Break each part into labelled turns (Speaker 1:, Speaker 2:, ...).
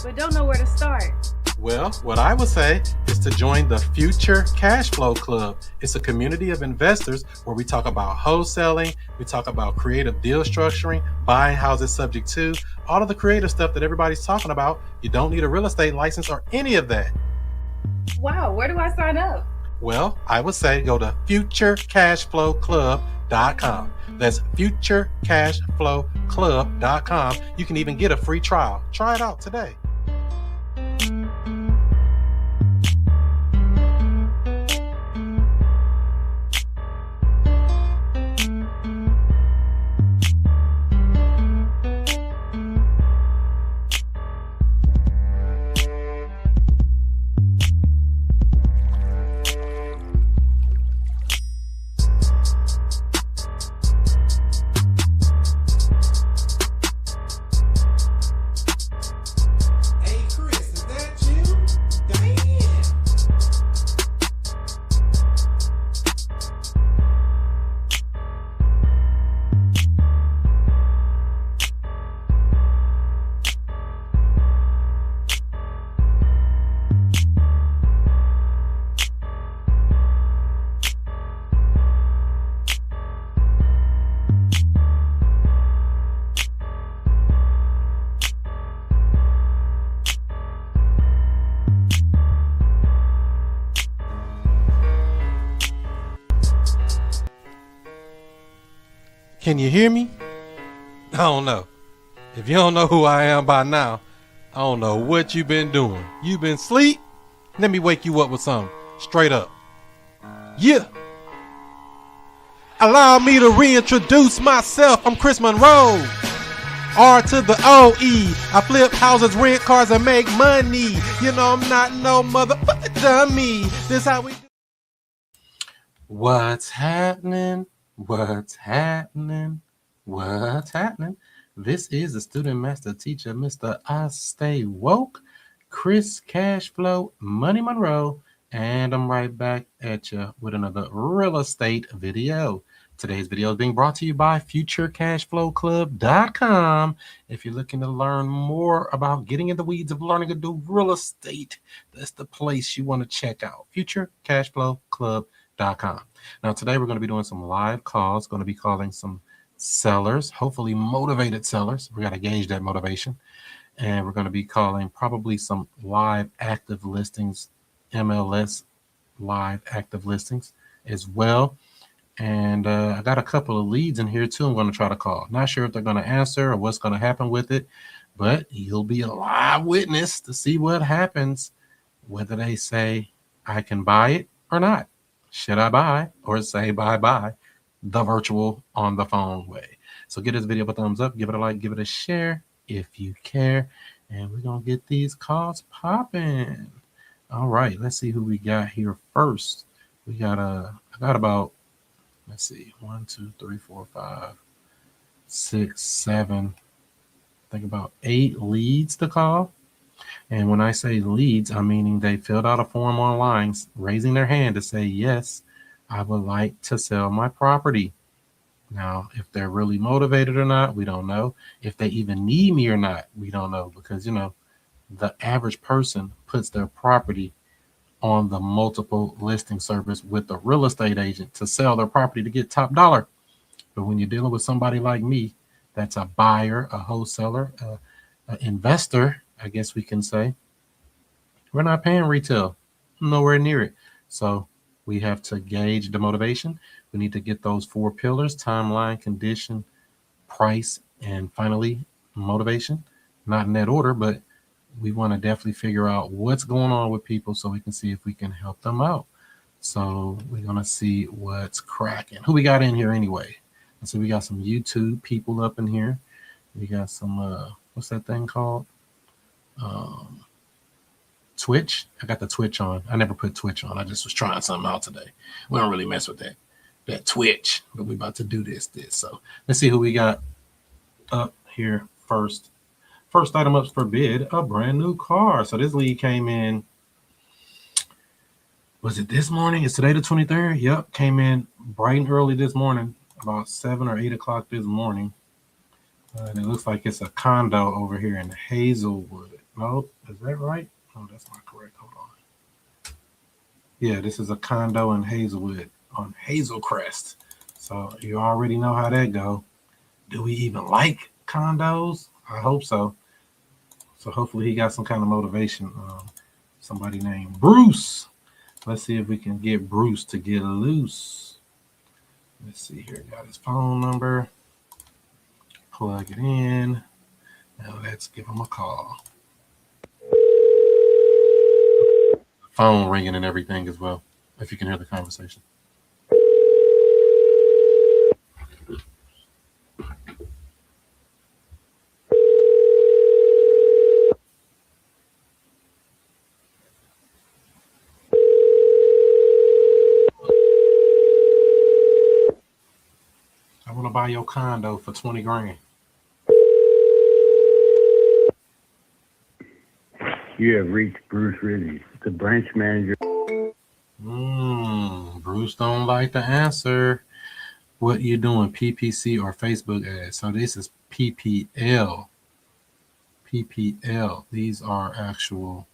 Speaker 1: but don't know where to start.
Speaker 2: Well, what I would say is to join the Future Cash Flow Club. It's a community of investors where we talk about wholesaling, we talk about creative deal structuring, buying houses subject to, all of the creative stuff that everybody's talking about. You don't need a real estate license or any of that.
Speaker 1: Wow, where do I sign up?
Speaker 2: Well, I would say go to futurecashflowclub.com. That's futurecashflowclub.com. You can even get a free trial. Try it out today. Can you hear me? I don't know. If you don't know who I am by now, I don't know what you've been doing. You been asleep? Let me wake you up with something. Straight up. Yeah. Allow me to reintroduce myself. I'm Chris Monroe. R to the O-E. I flip houses, rent cars, and make money. You know I'm not no motherfucker dummy. This how we do. What's happening? What's happening? What's happening? This is the student master teacher, Mr. I Stay Woke, Chris Cashflow Money Monroe, and I'm right back at you with another real estate video. Today's video is being brought to you by futurecashflowclub.com. If you're looking to learn more about getting in the weeds of learning to do real estate, that's the place you want to check out, futurecashflowclub.com. Now, today we're going to be doing some live calls, going to be calling some sellers, hopefully motivated sellers. We got to gauge that motivation. And we're going to be calling probably some live active listings, MLS live active listings as well. And I got a couple of leads in here too I'm going to try to call. Not sure if they're going to answer or what's going to happen with it, but you'll be a live witness to see what happens, whether they say I can buy it or not. Should I buy or say bye-bye the virtual on the phone way? So give this video a thumbs up, give it a like, give it a share if you care. And we're going to get these calls popping. All right, let's see who we got here first. We got I got about, let's see, 1, 2, 3, 4, 5, 6, 7, I think about 8 leads to call. And when I say leads, I'm meaning they filled out a form online, raising their hand to say, yes, I would like to sell my property. Now, if they're really motivated or not, we don't know. If they even need me or not, we don't know. Because, you know, the average person puts their property on the multiple listing service with a real estate agent to sell their property to get top dollar. But when you're dealing with somebody like me, that's a buyer, a wholesaler, an investor, I guess we can say, we're not paying retail, nowhere near it. So we have to gauge the motivation. We need to get those 4 pillars: timeline, condition, price, and finally motivation. Not in that order, but we want to definitely figure out what's going on with people so we can see if we can help them out. So we're going to see what's cracking. Who we got in here anyway? And so we got some YouTube people up in here. We got some, what's that thing called? Twitch. I got the Twitch on. I never put Twitch on. I just was trying something out today. We don't really mess with that Twitch, but we about to do this. So let's see who we got up here first. First item up for bid, a brand new car. So this lead came in, was it this morning? It's today the 23rd. Yep, came in bright and early this morning, about 7 or 8 o'clock this morning. And it looks like it's a condo over here in Hazelwood. No, is that right? Oh, that's not correct. Hold on. Yeah, this is a condo in Hazelwood on Hazelcrest. So you already know how that go. Do we even like condos? I hope so. So hopefully he got some kind of motivation. Somebody named Bruce. Let's see if we can get Bruce to get loose. Let's see here. Got his phone number. Plug it in. Now let's give him a call. Phone ringing and everything as well, if you can hear the conversation. I want to buy your condo for 20 grand.
Speaker 3: You have reached Bruce Rizzi, the branch manager.
Speaker 2: Bruce don't like to answer. What you doing, PPC or Facebook ads? So this is PPL. PPL. These are actual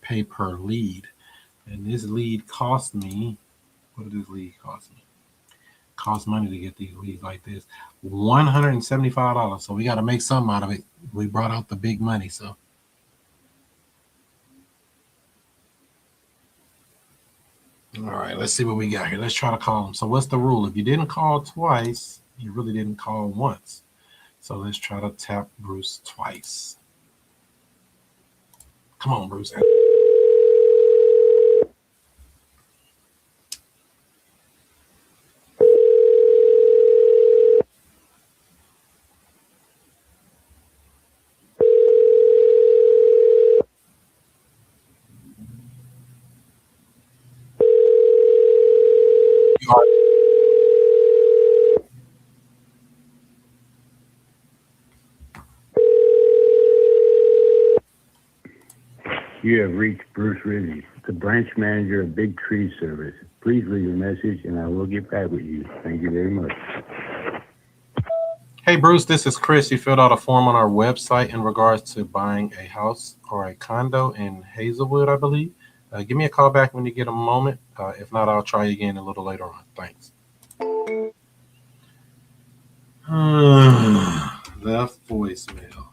Speaker 2: pay per lead. And this lead cost me, what did this lead cost me? Cost money to get these leads like this. $175. So we got to make something out of it. We brought out the big money. So all right, let's see what we got here. Let's try to call them. So what's the rule? If you didn't call twice, you really didn't call once. So let's try to tap Bruce twice. Come on, Bruce.
Speaker 3: You have reached Bruce Rizzi, the branch manager of Big Tree Service. Please leave a message and I will get back with you. Thank you very much.
Speaker 2: Hey, Bruce, this is Chris. You filled out a form on our website in regards to buying a house or a condo in Hazelwood, I believe. Give me a call back when you get a moment. If not, I'll try again a little later on. Thanks. Left voicemail.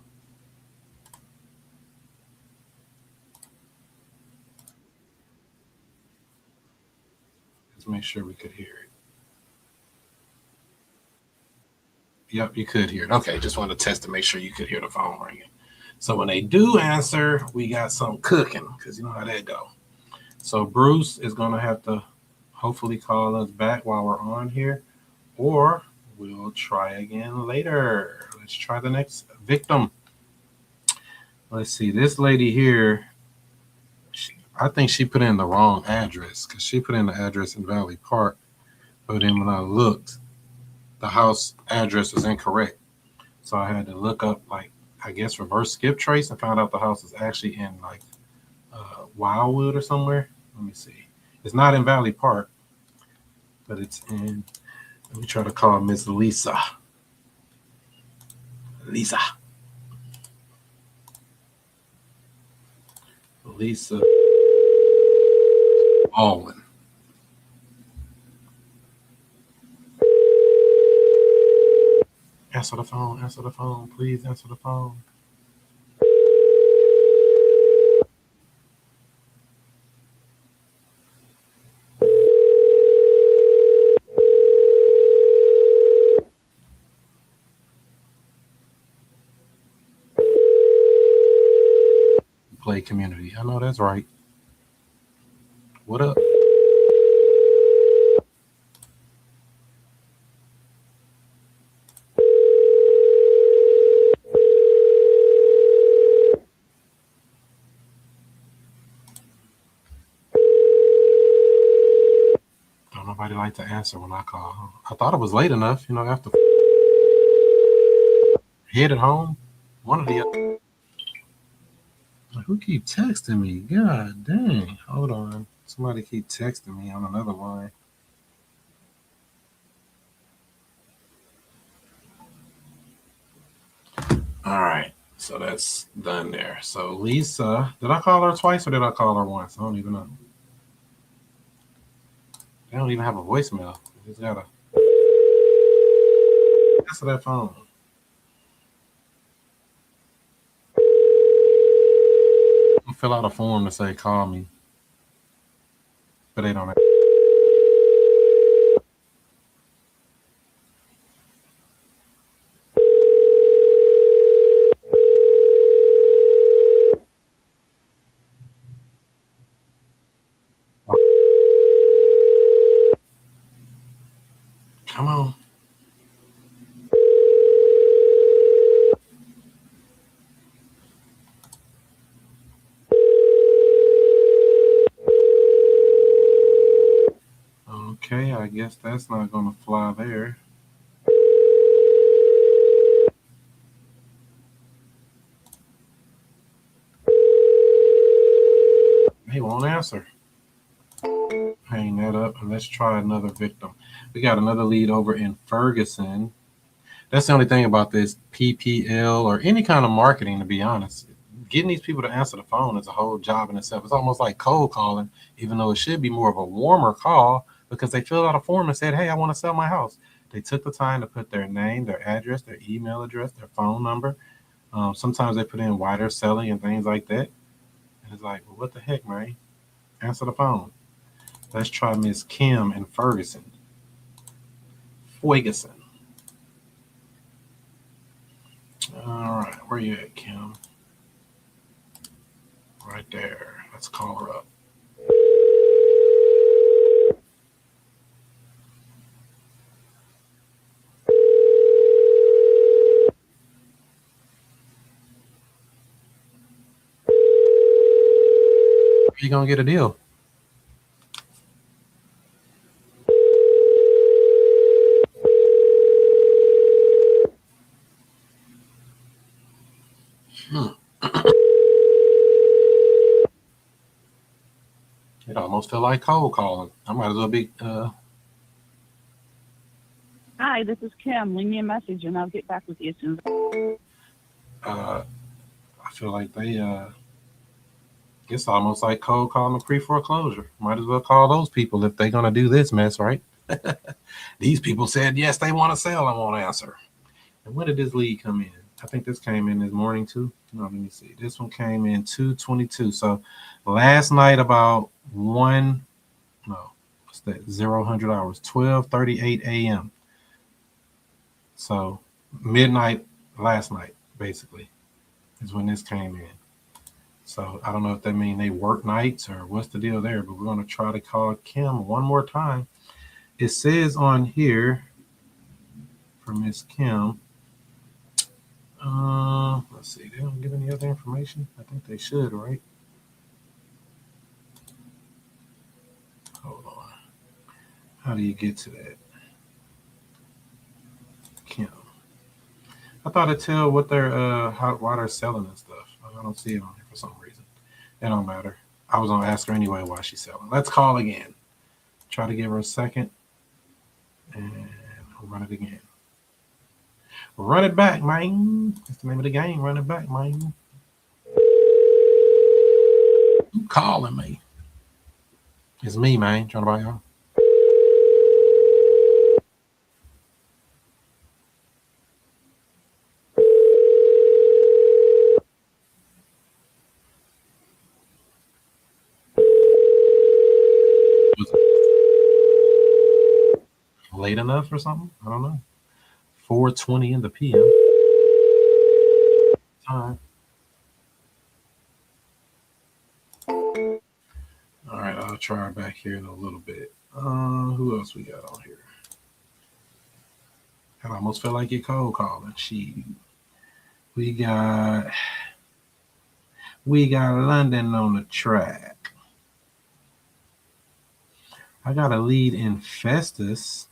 Speaker 2: Let's make sure we could hear it. Yep, you could hear it. Okay, just wanted to test to make sure you could hear the phone ringing. So when they do answer, we got some cooking because you know how that go. So Bruce is going to have to hopefully call us back while we're on here, or we'll try again later. Let's try the next victim. Let's see. This lady here, I think she put in the wrong address because she put in the address in Valley Park. But then when I looked, the house address was incorrect. So I had to look up, like, I guess reverse skip trace and found out the house is actually in like Wildwood or somewhere. Let me see. It's not in Valley Park, but it's in. Let me try to call Miss Lisa. Lisa. Lisa Baldwin. Answer the phone. Answer the phone. Please answer the phone. Play community. I know that's right. What up? Don't nobody like to answer when I call. I thought it was late enough, after headed home. One of the other. Who keep texting me? God dang. Hold on. Somebody keep texting me on another line. All right. So that's done there. So Lisa, did I call her twice or did I call her once? I don't even know. They don't even have a voicemail. You just gotta answer that phone. Fill out a form to say call me, but they don't. Come on. Okay, I guess that's not gonna fly there. He won't answer. Hang that up and let's try another victim. We got another lead over in Ferguson. That's the only thing about this PPL or any kind of marketing, to be honest. Getting these people to answer the phone is a whole job in itself. It's almost like cold calling, even though it should be more of a warmer call because they filled out a form and said, hey, I want to sell my house. They took the time to put their name, their address, their email address, their phone number. Sometimes they put in why they're selling and things like that. And it's like, well, what the heck, man? Answer the phone. Let's try Miss Kim in Ferguson. Ferguson. All right, where you at, Kim? Right there. Let's call her up. You gonna get a deal? It almost feel like cold calling. I might as well be.
Speaker 4: Hi, this is Kim. Leave me a message and I'll get back with you as soon as.
Speaker 2: I feel like they. It's almost like cold calling a pre-foreclosure. Might as well call those people if they're gonna do this mess, right? These people said yes, they want to sell. I won't answer. And when did this lead come in? I think this came in this morning too. No, let me see. This one came in 2:22. So last night about one. No, what's that? 0 hours. 12:38 a.m. So midnight last night, basically, is when this came in. So I don't know if that means they work nights or what's the deal there, but we're going to try to call Kim one more time. It says on here for Miss Kim. Let's see. They don't give any other information. I think they should, right? Hold on. How do you get to that? Kim. I thought it'd tell what they're why they're selling and stuff. I don't see it on here for some reason. It don't matter. I was gonna ask her anyway why she's selling. Let's call again. Try to give her a second, and I'll run it again. Run it back, man. That's the name of the game. Run it back, man. You calling me? It's me, man. Trying to buy y'all. Late enough or something? I don't know. 4:20 in the PM. Time. All right, I'll try back here in a little bit. Who else we got on here? I almost feel like you're cold calling. We got London on the track. I got a lead in Festus.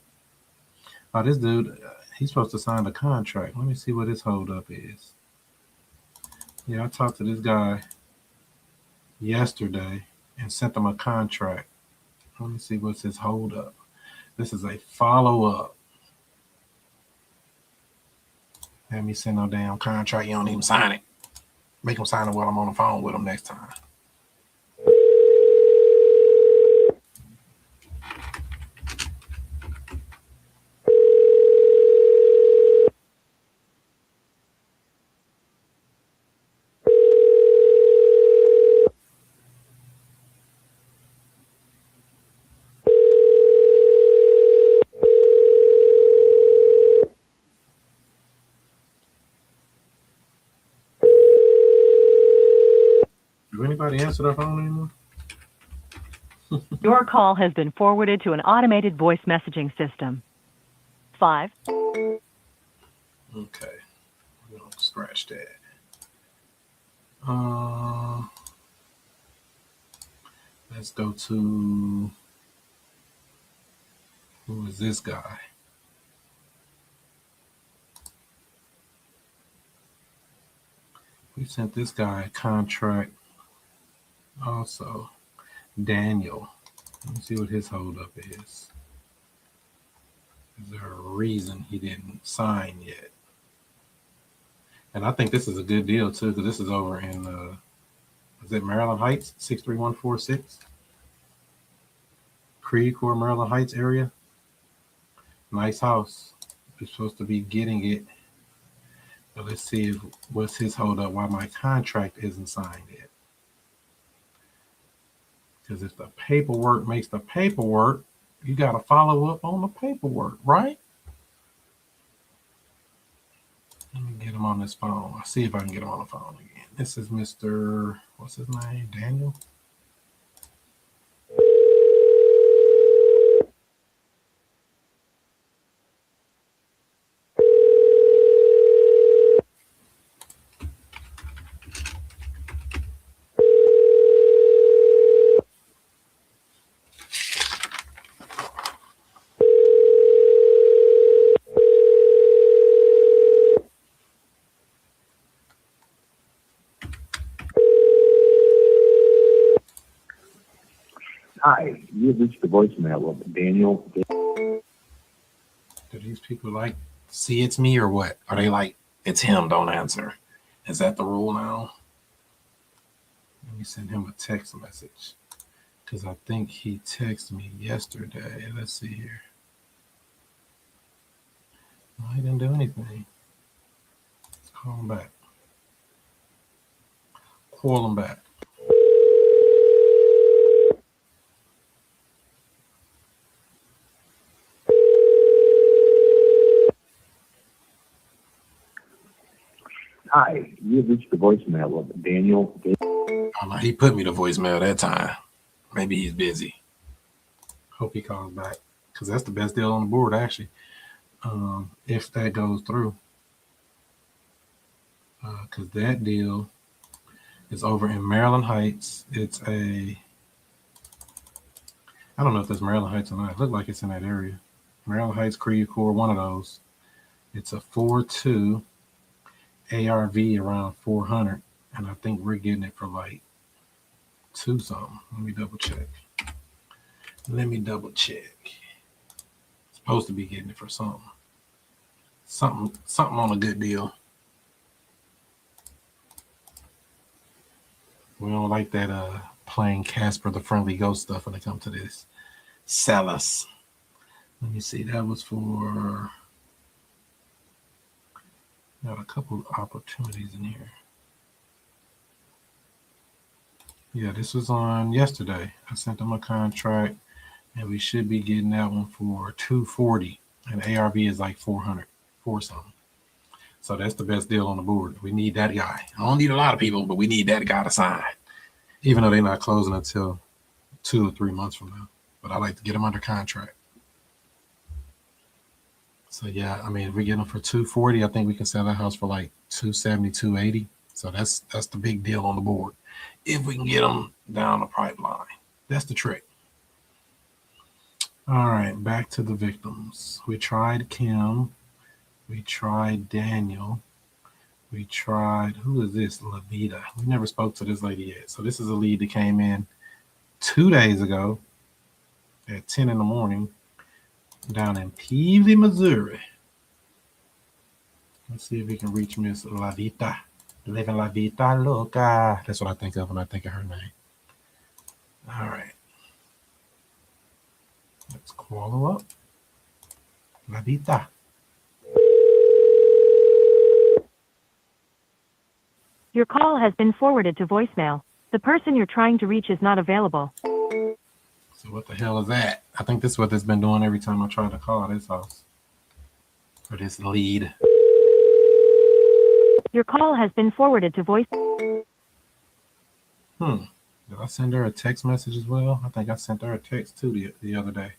Speaker 2: Oh, this dude, he's supposed to sign the contract. Let me see what his holdup is. Yeah, I talked to this guy yesterday and sent him a contract. Let me see what's his holdup. This is a follow-up. Have me send no damn contract. You don't even sign it. Make them sign it while I'm on the phone with them next time. Do anybody answer their phone anymore?
Speaker 5: Your call has been forwarded to an automated voice messaging system. 5.
Speaker 2: Okay. We're going to scratch that. Let's go to, who is this guy? We sent this guy a contract also. Daniel. Let me see what his holdup is. Is there a reason he didn't sign yet? And I think this is a good deal too, because this is over in, is it Maryland Heights, 63146? Creve Coeur, Maryland Heights area. Nice house. You're supposed to be getting it. But let's see what's his holdup, why my contract isn't signed yet. Because if the paperwork makes the paperwork, you got to follow up on the paperwork, right? Let me get him on this phone. I'll see if I can get him on the phone again. This is Mr. What's his name? Daniel?
Speaker 3: Hi, you've reached the voicemail of Daniel.
Speaker 2: Do these people like see it's me or what? Are they like, it's him, don't answer? Is that the rule now? Let me send him a text message. Because I think he texted me yesterday. Let's see here. No, he didn't do anything. Let's call him back. Call him back.
Speaker 3: Hi, you've reached the voicemail of Daniel.
Speaker 2: Oh, no, he put me to voicemail that time. Maybe he's busy. Hope he calls back. Because that's the best deal on the board, actually. If that goes through. Because that deal is over in Maryland Heights. It's a, I don't know if that's Maryland Heights or not. It looked like it's in that area. Maryland Heights, Creve Coeur, one of those. It's a 4.2 ARV around 400. And I think we're getting it for like 2 something. Let me double check. Supposed to be getting it for something. Something on a good deal. We don't like that playing Casper the Friendly Ghost stuff when it comes to this. Sell us. Let me see. That was for, got a couple of opportunities in here. Yeah, this was on yesterday. I sent them a contract, and we should be getting that one for $240, and ARV is like 400, 4 something. So that's the best deal on the board. We need that guy. I don't need a lot of people, but we need that guy to sign, even though they're not closing until 2 or 3 months from now. But I like to get them under contract. So yeah, I mean, if we get them for $240, I think we can sell that house for like $270, $280. So that's the big deal on the board. If we can get them down the pipeline, that's the trick. All right, back to the victims. We tried Kim. We tried Daniel. We tried, who is this? Lavita. We never spoke to this lady yet. So this is a lead that came in 2 days ago at 10 in the morning down in Peavey, Missouri. Let's see if we can reach Miss Lavita. Living La Vida Loca. That's what I think of when I think of her name. All right. Let's call her up. La Vida.
Speaker 5: Your call has been forwarded to voicemail. The person you're trying to reach is not available.
Speaker 2: So what the hell is that? I think this is what it's been doing every time I try to call this house. Or this lead.
Speaker 5: Your call has been forwarded to voice.
Speaker 2: Did I send her a text message as well? I think I sent her a text too the other day.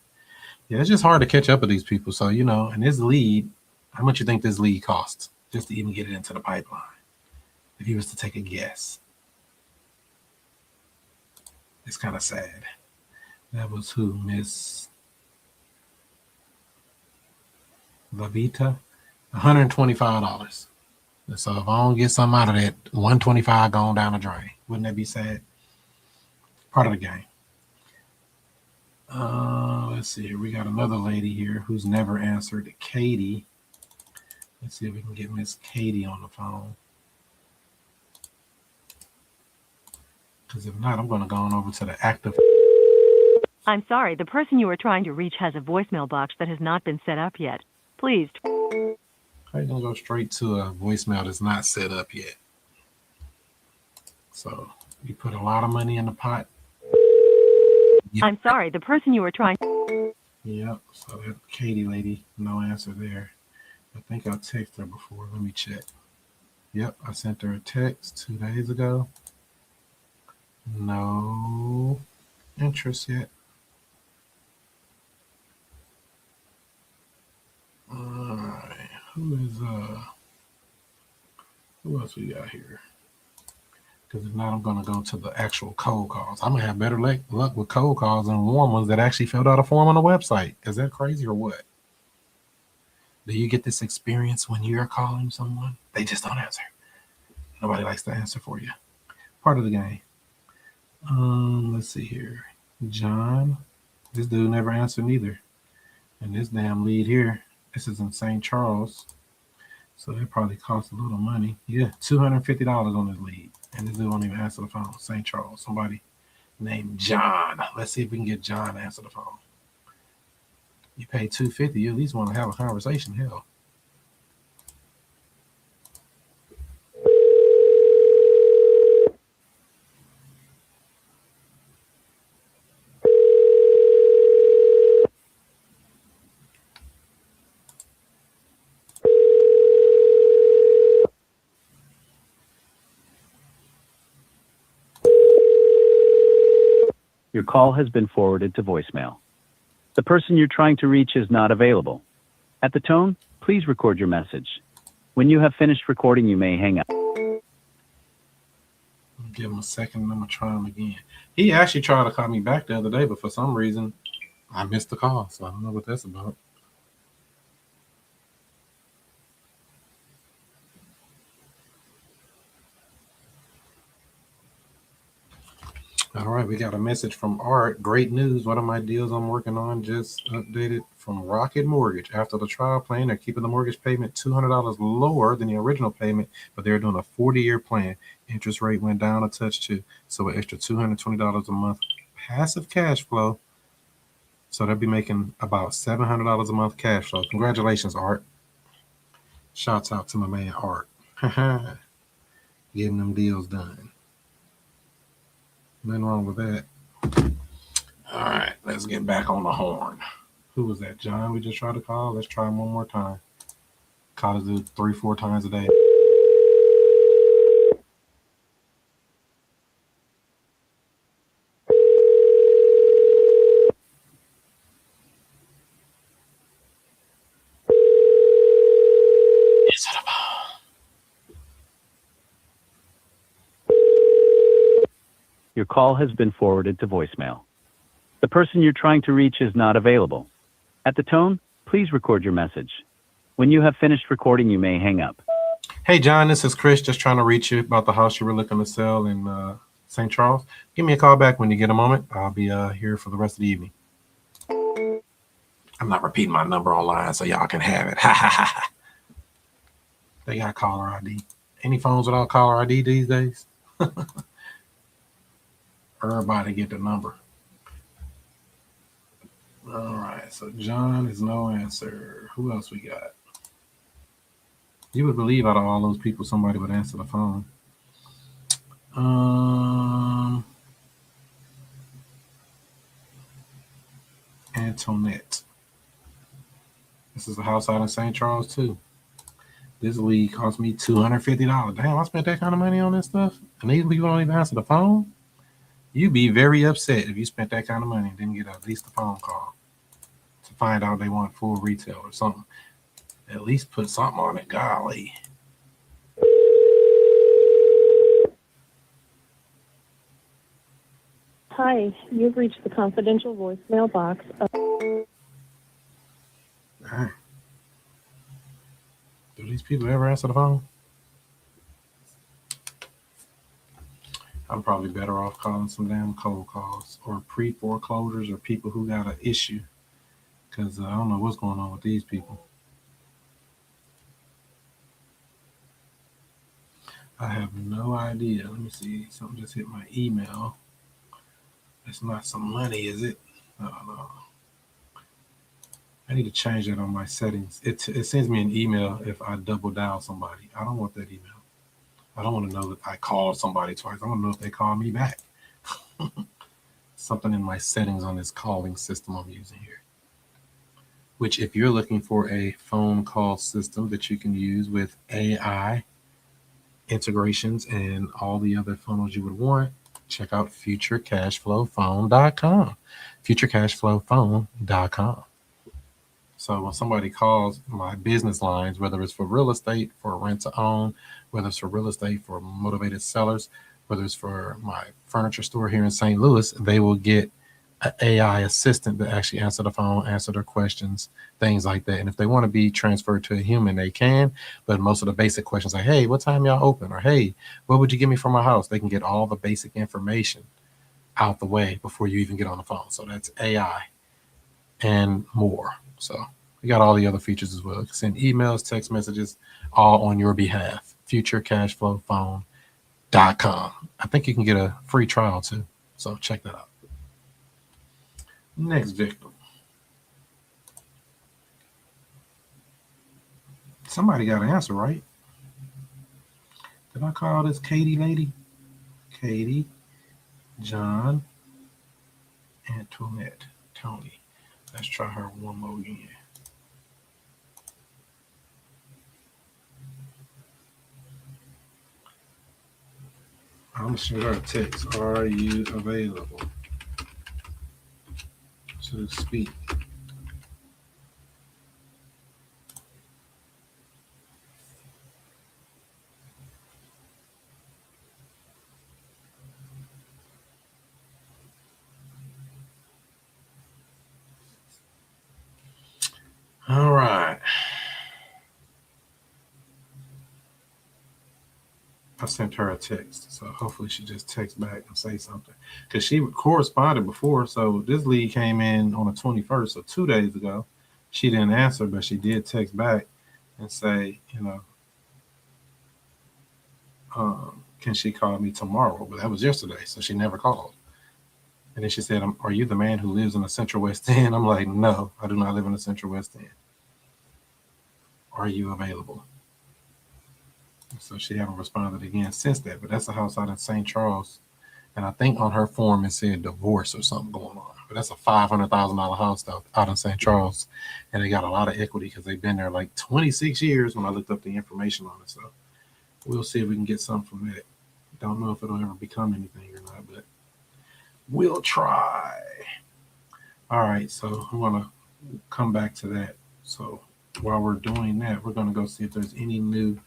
Speaker 2: Yeah, it's just hard to catch up with these people. So, and this lead, how much you think this lead costs just to even get it into the pipeline? If you was to take a guess. It's kind of sad. That was who? Miss Lavita? $125. So if I don't get something out of that, $125 going down the drain. Wouldn't that be sad? Part of the game. Let's see here. We got another lady here who's never answered. Katie. Let's see if we can get Miss Katie on the phone. Because if not, I'm going to go on over to the active.
Speaker 5: I'm sorry, the person you are trying to reach has a voicemail box that has not been set up yet. Please.
Speaker 2: How you going to go straight to a voicemail that's not set up yet? So you put a lot of money in the pot. Yep.
Speaker 5: I'm sorry, the person you are trying.
Speaker 2: Yep. So that Katie lady, no answer there. I think I texted her before. Let me check. Yep, I sent her a text 2 days ago. No interest yet. All right. Who else we got here? Because if not, I'm going to go to the actual cold calls. I'm going to have better luck with cold calls than warm ones that actually filled out a form on the website. Is that crazy or what? Do you get this experience when you're calling someone? They just don't answer. Nobody likes to answer for you. Part of the game. Let's see here. John. This dude never answered neither. And this damn lead here, this is in St. Charles. So that probably costs a little money. Yeah, $250 on this lead. And this dude won't even answer the phone. St. Charles. Somebody named John. Let's see if we can get John to answer the phone. You pay $250, you at least want to have a conversation. Hell.
Speaker 6: Your call has been forwarded to voicemail. The person you're trying to reach is not available. At the tone, please record your message. When you have finished recording, you may hang up.
Speaker 2: Give him a second and I'm going to try him again. He actually tried to call me back the other day, but for some reason, I missed the call. So I don't know what that's about. All right, we got a message from Art. Great news. One of my deals I'm working on just updated from Rocket Mortgage. After the trial plan, they're keeping the mortgage payment $200 lower than the original payment, but they're doing a 40-year plan. Interest rate went down a touch too, so an extra $220 a month passive cash flow. So they'll be making about $700 a month cash flow. Congratulations, Art. Shouts out to my man, Art. Getting them deals done. Nothing wrong with that. All right, let's get back on the horn. Who was that? John we just tried to call? Let's try him one more time. Call this dude 3-4 times a day.
Speaker 6: Your call has been forwarded to voicemail. The person you're trying to reach is not available. At the tone, please record your message. When you have finished recording, you may hang up.
Speaker 2: Hey, John, this is Chris, just trying to reach you about the house you were looking to sell in St. Charles. Give me a call back when you get a moment. I'll be here for the rest of the evening. I'm not repeating my number online so y'all can have it. They got caller ID Any phones without caller ID these days? Everybody get the number. All right, so John is no answer. Who else we got? You would believe out of all those people, somebody would answer the phone. Antoinette. This is a house out in St. Charles too. This lead cost me $250. Damn, I spent that kind of money on this stuff, and these people don't even answer the phone. You'd be very upset if you spent that kind of money and didn't get at least a phone call to find out they want full retail or something. At least put something on it. Golly.
Speaker 7: Hi, you've reached the confidential voicemail box of...
Speaker 2: Dang. Do these people ever answer the phone? I'm probably better off calling some damn cold calls or pre-foreclosures or people who got an issue, because I don't know what's going on with these people. I have no idea. Let me see. Something just hit my email. It's not some money, is it? No. I need to change that on my settings. It sends me an email if I double dial somebody. I don't want that email. I don't want to know that I called somebody twice. I want to know if they call me back. Something in my settings on this calling system I'm using here. Which, if you're looking for a phone call system that you can use with AI integrations and all the other funnels you would want, check out futurecashflowphone.com. futurecashflowphone.com. So when somebody calls my business lines, whether it's for real estate, for rent to own, whether it's for real estate, for motivated sellers, whether it's for my furniture store here in St. Louis, they will get an AI assistant to actually answer the phone, answer their questions, things like that. And if they want to be transferred to a human, they can. But most of the basic questions like, hey, what time y'all open? Or, hey, what would you give me for my house? They can get all the basic information out the way before you even get on the phone. So that's AI and more. So we got all the other features as well. You can send emails, text messages, all on your behalf. futurecashflowphone.com. I think you can get a free trial too. So check that out. Next victim. Somebody got an answer, right? Did I call this Katie lady? Katie, John, Antoinette, Tony. Let's try her one more again. I'm going to shoot her a text. Are you available to speak? All right. I sent her a text, so hopefully she just texts back and say something, because she corresponded before. So this lead came in on the 21st, so 2 days ago. She didn't answer, but she did text back and say, can she call me tomorrow? But that was yesterday, so she never called. And then she said, are you the man who lives in the Central West End? I'm like, no, I do not live in the Central West End. Are you available? So she haven't responded again since that, but that's a house out in St. Charles. And I think on her form it said divorce or something going on. But that's a $500,000 house out in St. Charles. And they got a lot of equity because they've been there like 26 years when I looked up the information on it. So we'll see if we can get some from that. Don't know if it'll ever become anything or not, but we'll try. All right, so I'm going to come back to that. So while we're doing that, we're going to go see if there's any new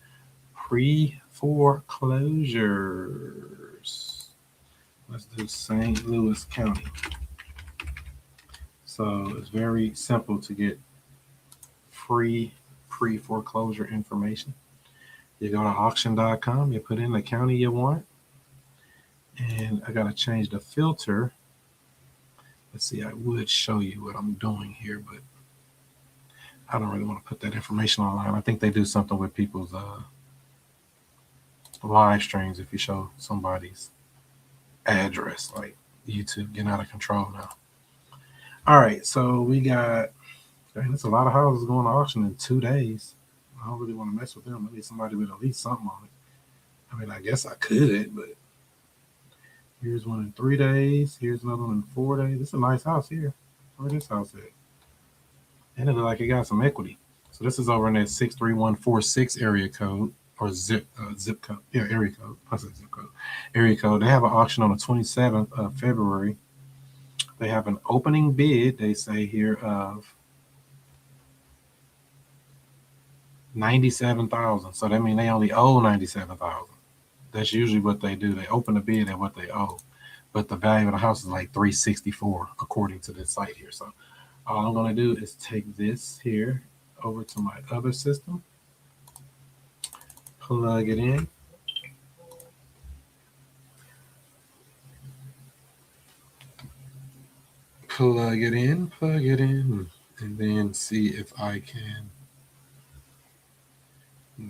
Speaker 2: pre-foreclosures. Let's do St. Louis County. So it's very simple to get free pre-foreclosure information. You go to auction.com, you put in the county you want, and I got to change the filter. Let's see, I would show you what I'm doing here, but I don't really want to put that information online. I think they do something with people's live streams if you show somebody's address, like YouTube getting out of control now. All right, so we got, dang, there's a lot of houses going to auction in 2 days. I don't really want to mess with them. I need somebody with at least something on it. I mean, I guess I could, but here's one in 3 days. Here's another one in 4 days. This is a nice house here. Where this house at? And it look like it got some equity. So this is over in that 63146 area code or zip code. Yeah, area code. I said zip code. Area code. They have an auction on the 27th of February. They have an opening bid, they say here, of $97,000. So that means they only owe $97,000. That's usually what they do. They open the bid at what they owe, but the value of the house is like $364 according to this site here. So all I'm going to do is take this here over to my other system, plug it in, plug it in, and then see if I can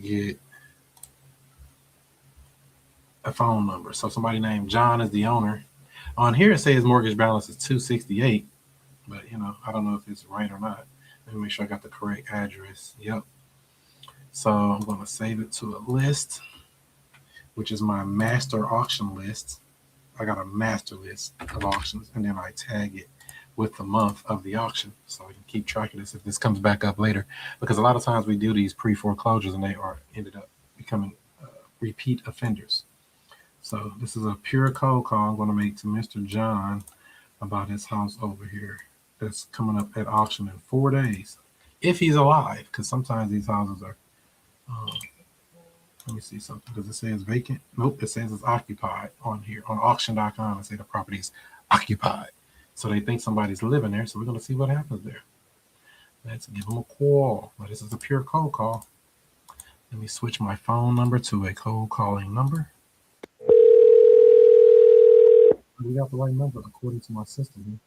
Speaker 2: get a phone number. So somebody named John is the owner. On here it says mortgage balance is $268, but I don't know if it's right or not. Let me make sure I got the correct address. Yep. So I'm going to save it to a list, which is my master auction list. I got a master list of auctions, and then I tag it with the month of the auction so I can keep track of this if this comes back up later. Because a lot of times we do these pre-foreclosures and they are ended up becoming repeat offenders. So this is a pure cold call I'm going to make to Mr. John about his house over here that's coming up at auction in 4 days. If he's alive, because sometimes these houses are, let me see something. Does it say it's vacant? Nope, it says it's occupied on here. On auction.com, it say the property is occupied. So they think somebody's living there, so we're going to see what happens there. Let's give them a call. Well, this is a pure cold call. Let me switch my phone number to a cold calling number. We got the right number according to my system here.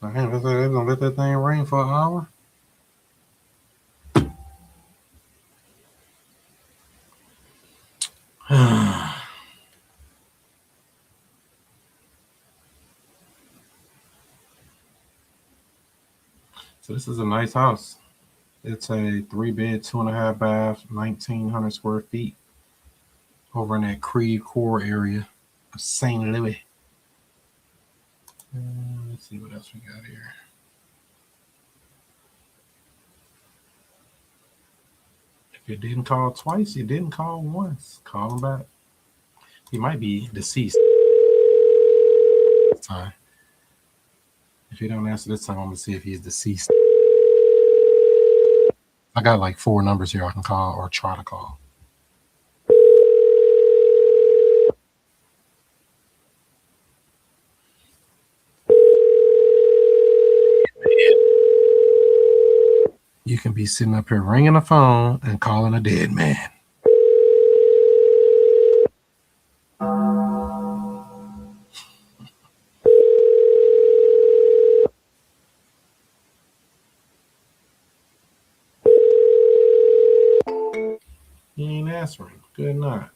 Speaker 2: Man, they're gonna let that thing rain for an hour. So this is a nice house. It's a 3-bed, 2.5 bath, 1,900 square feet over in that Creve Coeur area of St. Louis. Let's see what else we got here. If you didn't call twice, you didn't call once. Call him back. He might be deceased this time. If you don't answer this time, I'm going to see if he's deceased. I got like 4 numbers here I can call or try to call. You can be sitting up here ringing a phone and calling a dead man. He ain't answering. Good night.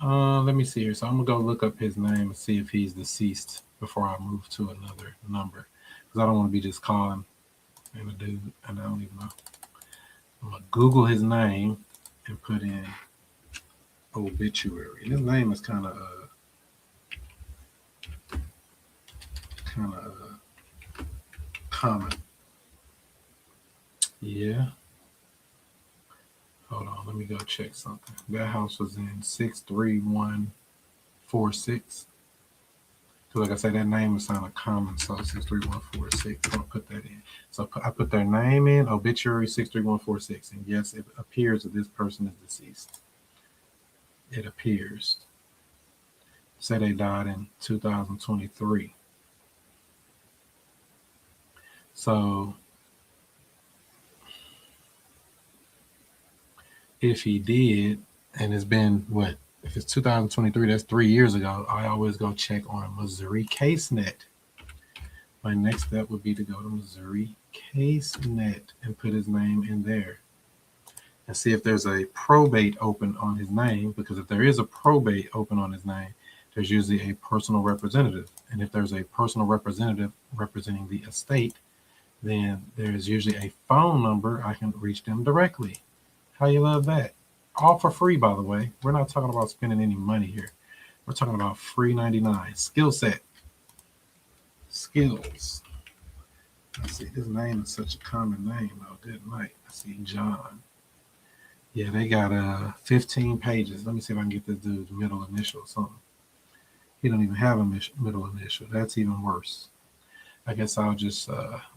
Speaker 2: Let me see here. So I'm gonna go look up his name and see if he's deceased before I move to another number, because I don't want to be just calling and a dude and I don't even know. I'm gonna Google his name and put in obituary. His name is kind of kind of common. Yeah. Hold on, let me go check something. That house was in 63146. So like I said, that name was sounded common, so 63146. I'm gonna put that in. So I put their name in, obituary 63146, and yes, it appears that this person is deceased. It appears. Say they died in 2023. So if he did, and it's been what? If it's 2023, that's 3 years ago. I always go check on Missouri CaseNet. My next step would be to go to Missouri CaseNet and put his name in there and see if there's a probate open on his name, because if there is a probate open on his name, there's usually a personal representative. And if there's a personal representative representing the estate, then there's usually a phone number I can reach them directly. How you love that? All for free, by the way. We're not talking about spending any money here. We're talking about free 99. Skill set. Skills. Let's see. This name is such a common name, though. Good night. I see John. Yeah, they got 15 pages. Let me see if I can get this dude's middle initial or something. He don't even have a middle initial. That's even worse. I guess I'll just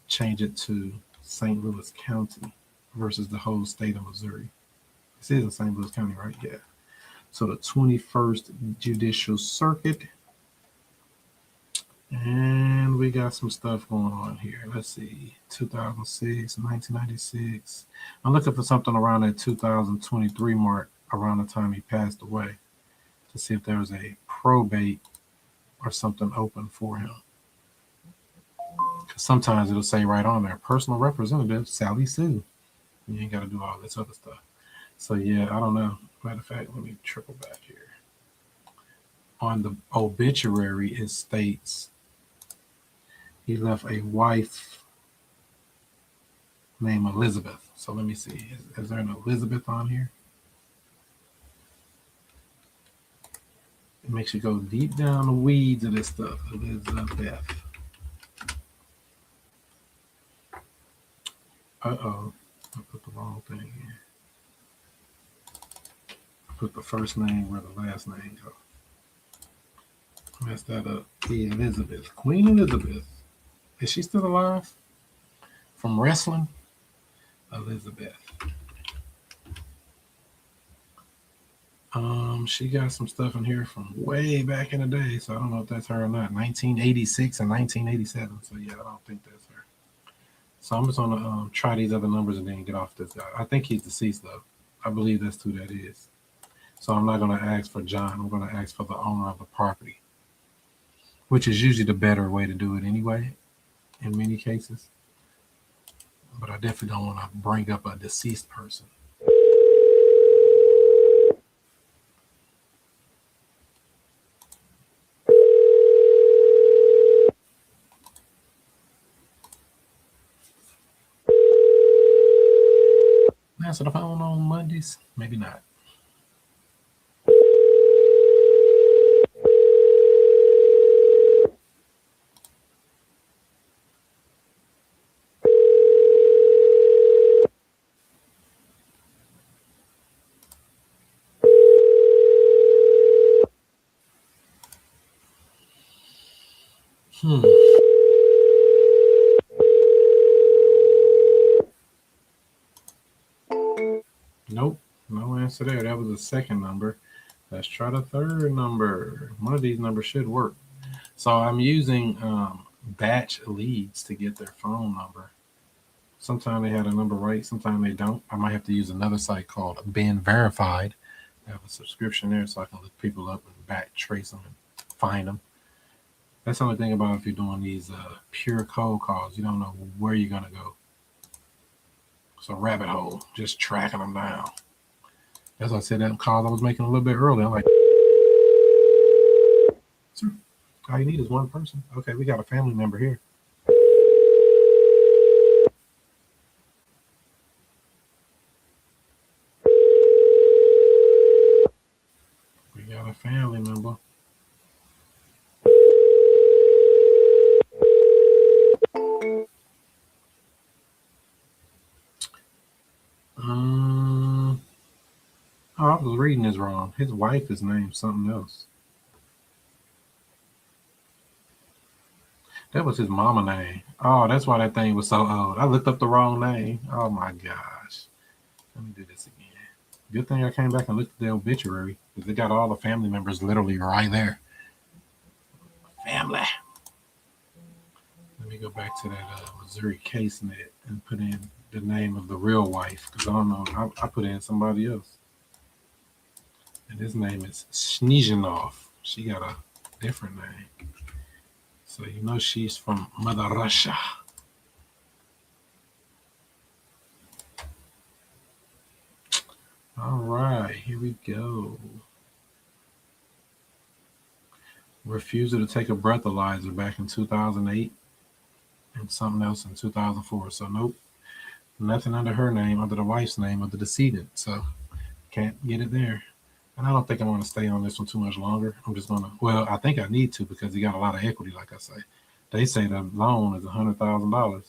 Speaker 2: change it to St. Louis County versus the whole state of Missouri. This is in St. Louis County, right? Yeah. So the 21st Judicial Circuit. And we got some stuff going on here. Let's see. 2006, 1996. I'm looking for something around that 2023 mark, around the time he passed away, to see if there was a probate or something open for him. Because sometimes it'll say right on there, personal representative, Sally Sue. You ain't got to do all this other stuff. So yeah, I don't know. Matter of fact, let me triple back here. On the obituary, it states he left a wife named Elizabeth. So let me see. Is there an Elizabeth on here? It makes you go deep down the weeds of this stuff. Elizabeth. Uh-oh. I put the wrong thing in. I put the first name where the last name goes. Messed that up. Elizabeth. Queen Elizabeth. Is she still alive? From wrestling? Elizabeth. She got some stuff in here from way back in the day, so I don't know if that's her or not. 1986 and 1987. So yeah, I don't think that's her. So I'm just gonna try these other numbers and then get off this guy. I think he's deceased though. I believe that's who that is. So I'm not gonna ask for John. I'm gonna ask for the owner of the property, which is usually the better way to do it anyway, in many cases. But I definitely don't want to bring up a deceased person. Answer the phone on Mondays? Maybe not. Nope, no answer there. That was the second number. Let's try the third number. One of these numbers should work. So I'm using batch leads to get their phone number. Sometimes they have a number right, sometimes they don't. I might have to use another site called Ben Verified. I have a subscription there so I can look people up and back trace them and find them. That's the only thing about if you're doing these pure cold calls. You don't know where you're going to go. It's a rabbit hole, just tracking them down. As I said, that call I was making a little bit earlier, I'm like, sir, all you need is one person. Okay, we got a family member here. We got a family member. I was reading this wrong. His wife is named something else. That was his mama name. Oh, that's why that thing was so old. I looked up the wrong name. Oh my gosh. Let me do this again. Good thing I came back and looked at the obituary because they got all the family members literally right there. Family. Let me go back to that Missouri case net and put in the name of the real wife because I don't know. I put in somebody else. And his name is Snezhinov. She got a different name. So you know she's from Mother Russia. All right, here we go. Refusal to take a breathalyzer back in 2008 and something else in 2004. So nope, nothing under her name, under the wife's name of the decedent. So can't get it there. And I don't think I want to stay on this one too much longer. I'm just gonna, well, I think I need to because he got a lot of equity, like I say. They say the loan is $100,000,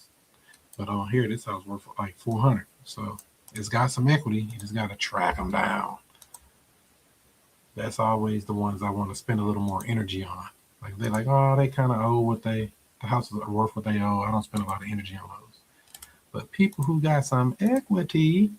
Speaker 2: but on here this house worth like 400. So it's got some equity. You just got to track them down. That's always the ones I want to spend a little more energy on. Like they're like, oh, they kind of owe what the houses are worth what they owe. I don't spend a lot of energy on those. But people who got some equity.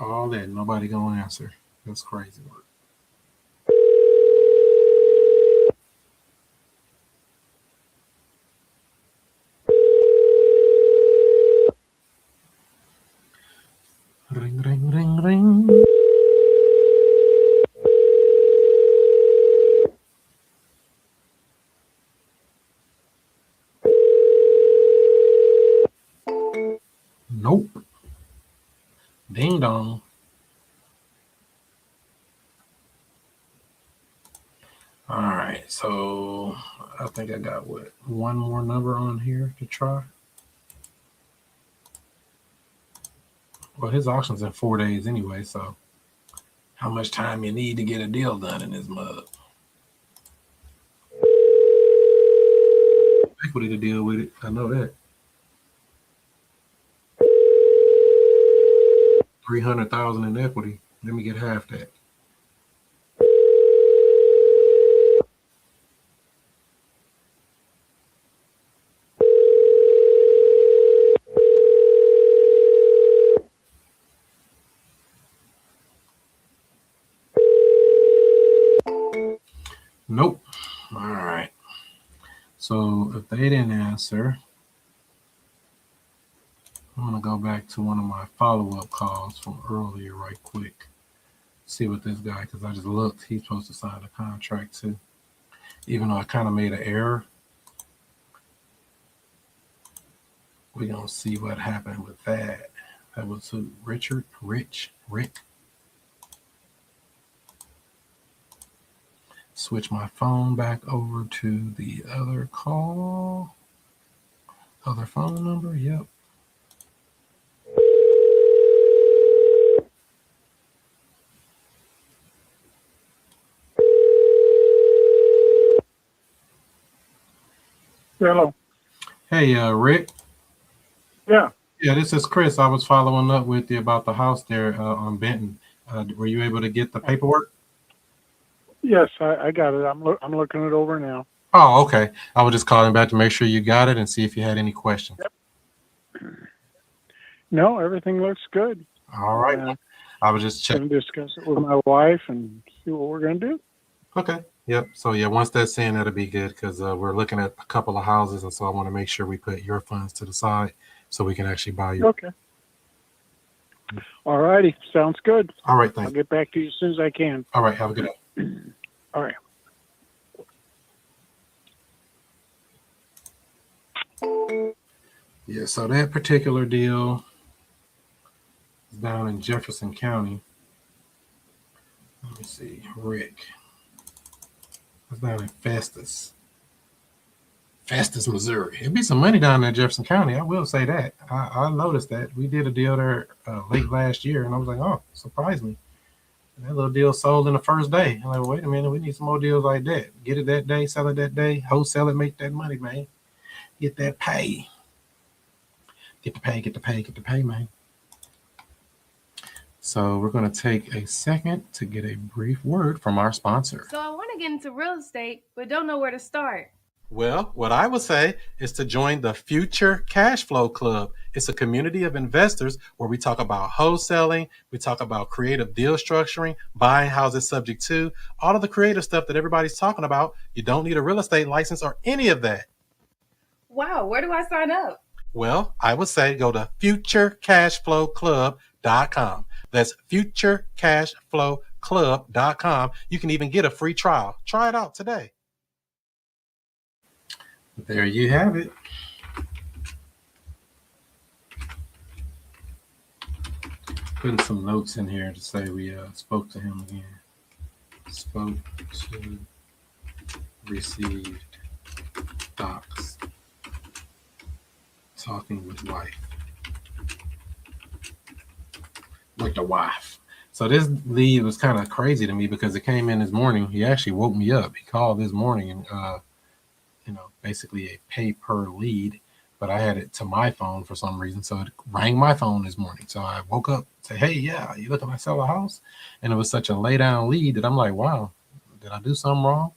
Speaker 2: All that, nobody gonna answer. That's crazy work. Ring, ring, ring, ring. Nope. Ding dong. All right, so I think I got one more number on here to try. Well, his auction's in 4 days anyway, so how much time you need to get a deal done in this mug? Equity to deal with it. I know that. 300,000 in equity. Let me get half that. Nope. All right. So if they didn't answer, I'm going to go back to one of my follow-up calls from earlier right quick. See what this guy, because I just looked, he's supposed to sign a contract too. Even though I kind of made an error. We're going to see what happened with that. That was who? Rick. Switch my phone back over to the other call. Other phone number, yep.
Speaker 8: Hello.
Speaker 2: Hey, Rick.
Speaker 8: Yeah.
Speaker 2: Yeah, this is Chris. I was following up with you about the house there on Benton. Were you able to get the paperwork?
Speaker 8: Yes, I got it. I'm looking it over now.
Speaker 2: Oh, okay. I was just calling back to make sure you got it and see if you had any questions.
Speaker 8: Yep. No, everything looks good.
Speaker 2: All right. I was just checking.
Speaker 8: Going to discuss it with my wife and see what we're going to do.
Speaker 2: Okay. Yep. So yeah, once that's in, that'll be good because we're looking at a couple of houses, and so I want to make sure we put your funds to the side so we can actually buy you.
Speaker 8: Okay. All righty. Sounds good.
Speaker 2: All right. Thanks.
Speaker 8: I'll get back to you as soon as I can.
Speaker 2: All right. Have a good day.
Speaker 8: All right.
Speaker 2: Yeah. So that particular deal is down in Jefferson County. Let me see. Rick. It's down in Festus. Festus, Missouri. It'd be some money down there in Jefferson County. I will say that. I noticed that. We did a deal there late last year, and I was like, oh, surprised me. And that little deal sold in the first day. I'm like, wait a minute, we need some more deals like that. Get it that day, sell it that day, wholesale it, make that money, man. Get that pay. Get the pay, get the pay, get the pay, man. So we're going to take a second to get a brief word from our sponsor.
Speaker 1: So I want to get into real estate, but don't know where to start.
Speaker 2: Well, what I would say is to join the Future Cash Flow Club. It's a community of investors where we talk about wholesaling, we talk about creative deal structuring, buying houses subject to, all of the creative stuff that everybody's talking about. You don't need a real estate license or any of that.
Speaker 1: Wow, where do I sign up?
Speaker 2: Well, I would say go to futurecashflowclub.com. That's futurecashflowclub.com. You can even get a free trial. Try it out today. There you have it. Putting some notes in here to say we spoke to him again. Spoke to, received, docs. Talking with wife. With the wife. So this lead was kind of crazy to me because it came in this morning. He actually woke me up. He called this morning and basically a pay per lead, but I had it to my phone for some reason. So it rang my phone this morning. So I woke up, say, hey, yeah, you looking to sell a house? And it was such a lay down lead that I'm like, wow, did I do something wrong?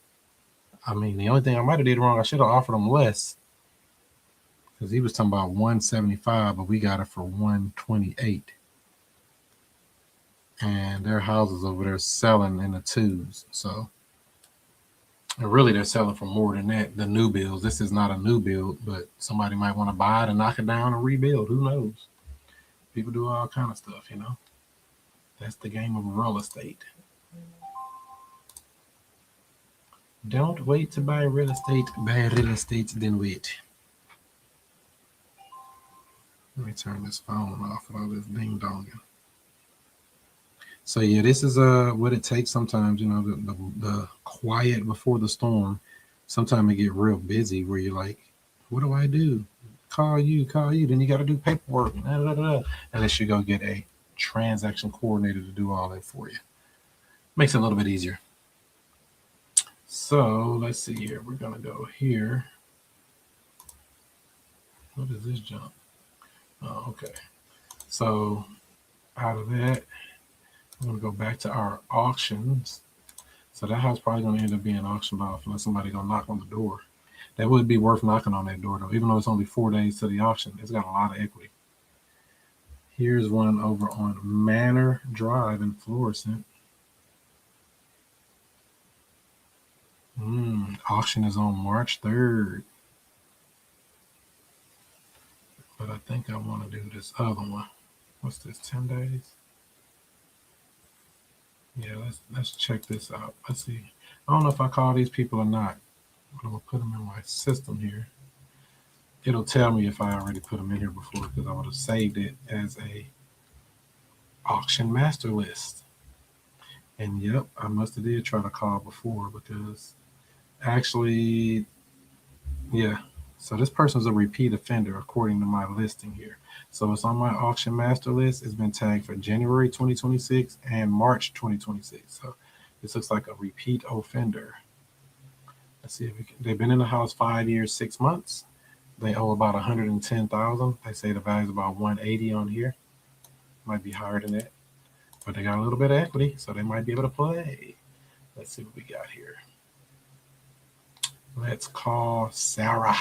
Speaker 2: I mean, the only thing I might have did wrong, I should have offered him less because he was talking about 175, but we got it for 128. And their houses over there selling in the twos. So and really, they're selling for more than that. The new builds. This is not a new build, but somebody might want to buy it and knock it down and rebuild. Who knows? People do all kind of stuff, you know. That's the game of real estate. Don't wait to buy real estate. Buy real estate, then wait. Let me turn this phone off with all this ding donging. So yeah, this is what it takes sometimes, you know, the quiet before the storm. Sometimes it get real busy where you're like, what do I do? Call you. Then you got to do paperwork. Unless you go get a transaction coordinator to do all that for you. Makes it a little bit easier. So let's see here. We're going to go here. What is this jump? Oh, okay. So out of that, I'm going to go back to our auctions. So that house probably going to end up being auctioned off unless somebody going to knock on the door. That would be worth knocking on that door, though, even though it's only 4 days to the auction. It's got a lot of equity. Here's one over on Manor Drive in Florissant. Auction is on March 3rd. But I think I want to do this other one. What's this, 10 days? Yeah, let's check this out. Let's see. I don't know if I call these people or not. I'm going to put them in my system here. It'll tell me if I already put them in here before because I would have saved it as a auction master list. And yep, I must have did try to call before because actually, yeah. So this person's a repeat offender according to my listing here. So it's on my auction master list. It's been tagged for January 2026 and March 2026. So this looks like a repeat offender. Let's see if they've been in the house 5 years, 6 months. They owe about $110,000. They say the value is about 180 on here. Might be higher than that, but they got a little bit of equity, so they might be able to play. Let's see what we got here. Let's call Sarah.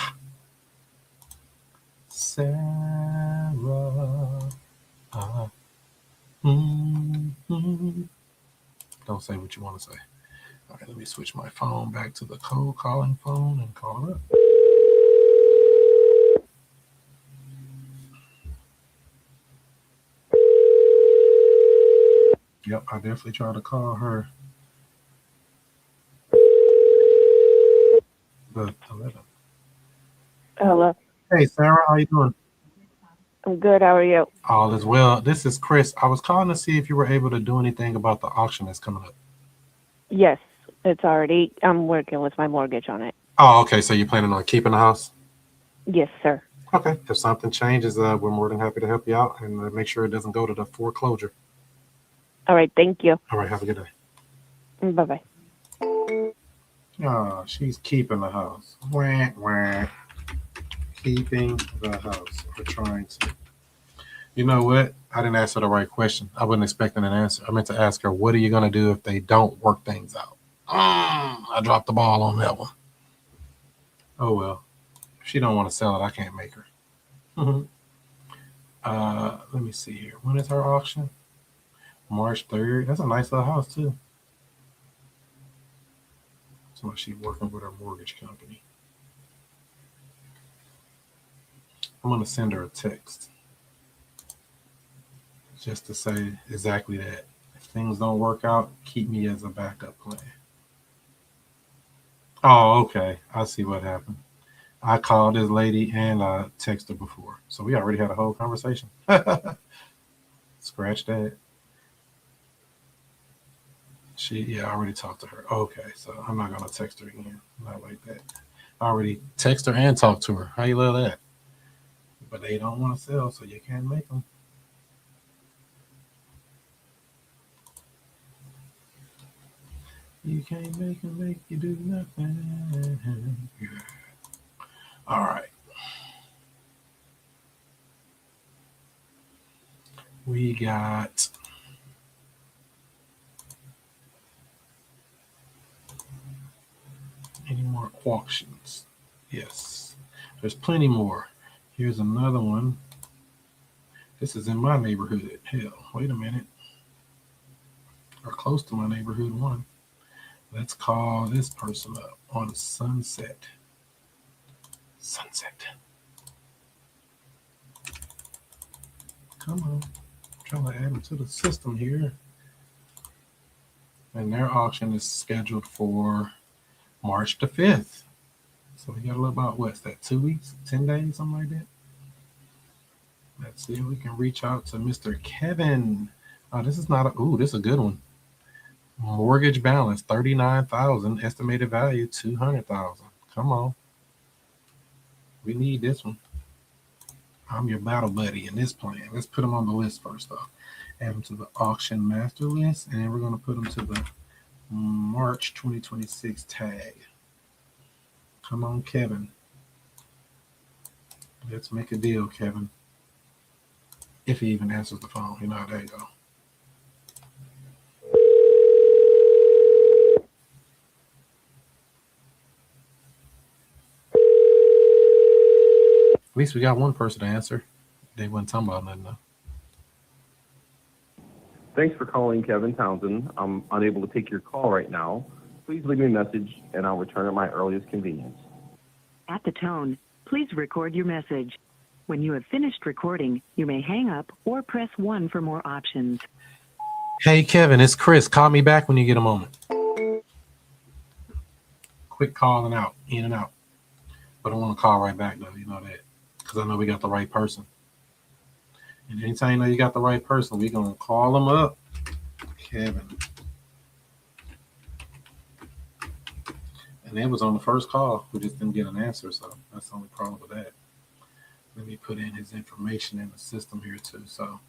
Speaker 2: Sarah. Don't say what you want to say. All right, let me switch my phone back to the cold calling phone and call her up. Yep, I definitely tried to call her. But
Speaker 7: Hello.
Speaker 2: hey, Sarah, how you doing?
Speaker 7: I'm good. How are you?
Speaker 2: All is well. This is Chris. I was calling to see if you were able to do anything about the auction that's coming up.
Speaker 7: Yes, it's already. I'm working with my mortgage on it.
Speaker 2: Oh, okay. So you're planning on keeping the house?
Speaker 7: Yes, sir.
Speaker 2: Okay. If something changes, we're more than happy to help you out and make sure it doesn't go to the foreclosure.
Speaker 7: All right, thank you.
Speaker 2: All right. Have a good day.
Speaker 7: Bye-bye.
Speaker 2: Oh, she's keeping the house. Wah, wah. Keeping the house or trying to. You know what? I didn't ask her the right question. I wasn't expecting an answer. I meant to ask her, what are you going to do if they don't work things out? I dropped the ball on that one. Oh, well. If she don't want to sell it, I can't make her. Let me see here. When is her auction? March 3rd. That's a nice little house, too. So she's working with her mortgage company. I'm going to send her a text just to say exactly that. If things don't work out, keep me as a backup plan. Oh, okay. I see what happened. I called this lady and I texted her before. So we already had a whole conversation. Scratch that. I already talked to her. Okay, so I'm not going to text her again. Not like that. I already text her and talked to her. How you love that? But they don't want to sell, so you can't make them. You can't make them make you do nothing. Yeah. All right. We got any more auctions? Yes. There's plenty more. Here's another one. This is in my neighborhood. Hell, wait a minute. Or close to my neighborhood one. Let's call this person up on Sunset. Sunset. Come on. I'm trying to add them to the system here. And their auction is scheduled for March the 5th. So we got a little about, what's that, 2 weeks, 10 days, something like that? Let's see if we can reach out to Mr. Kevin. Oh, this is not this is a good one. Mortgage balance, $39,000. Estimated value, $200,000. Come on. We need this one. I'm your battle buddy in this plan. Let's put them on the list first off. Add them to the auction master list, and then we're going to put them to the March 2026 tag. Come on, Kevin. Let's make a deal, Kevin. If he even answers the phone. There you go. At least we got one person to answer. They wasn't talking about nothing though.
Speaker 9: Thanks for calling Kevin Townsend. I'm unable to take your call right now. Please leave me a message and I'll return at my earliest convenience.
Speaker 5: At the tone, please record your message. When you have finished recording, you may hang up or press 1 for more options.
Speaker 2: Hey, Kevin, it's Chris. Call me back when you get a moment. Quick calling out, in and out. But I want to call right back, though. You know that. Because I know we got the right person. And anytime you know you got the right person, we're going to call them up. Kevin. And it was on the first call. We just didn't get an answer, so that's the only problem with that. Let me put in his information in the system here, too. So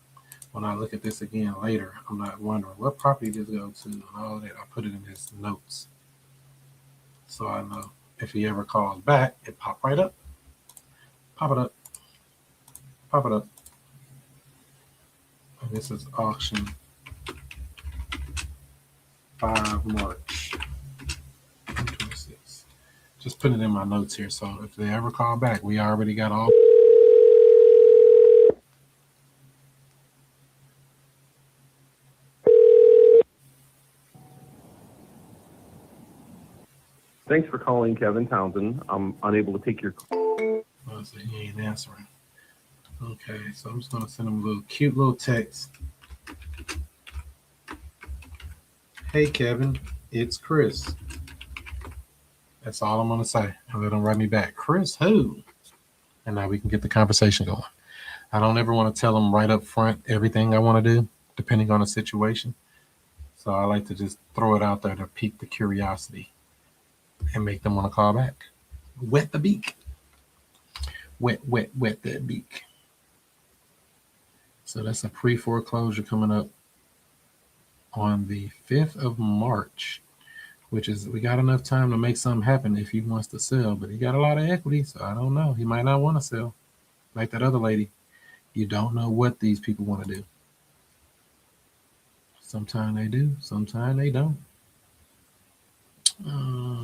Speaker 2: when I look at this again later, I'm not wondering what property did this go to and all that. I put it in his notes. So I know if he ever calls back, it pop right up. Pop it up. Pop it up. And this is auction 5 March 2026. Just put it in my notes here. So if they ever call back, we already got all.
Speaker 9: Thanks for calling Kevin Townsend. I'm unable to take your call.
Speaker 2: Oh, so he ain't answering. Okay, so I'm just going to send him a little cute little text. Hey, Kevin, it's Chris. That's all I'm going to say. And let him write me back. Chris, who? And now we can get the conversation going. I don't ever want to tell them right up front everything I want to do, depending on the situation. So I like to just throw it out there to pique the curiosity and make them want to call back. Wet the beak. Wet that beak. So that's a pre-foreclosure coming up on the 5th of March, which is, we got enough time to make something happen if he wants to sell, but he got a lot of equity, so I don't know. He might not want to sell. Like that other lady, you don't know what these people want to do. Sometimes they do, sometimes they don't.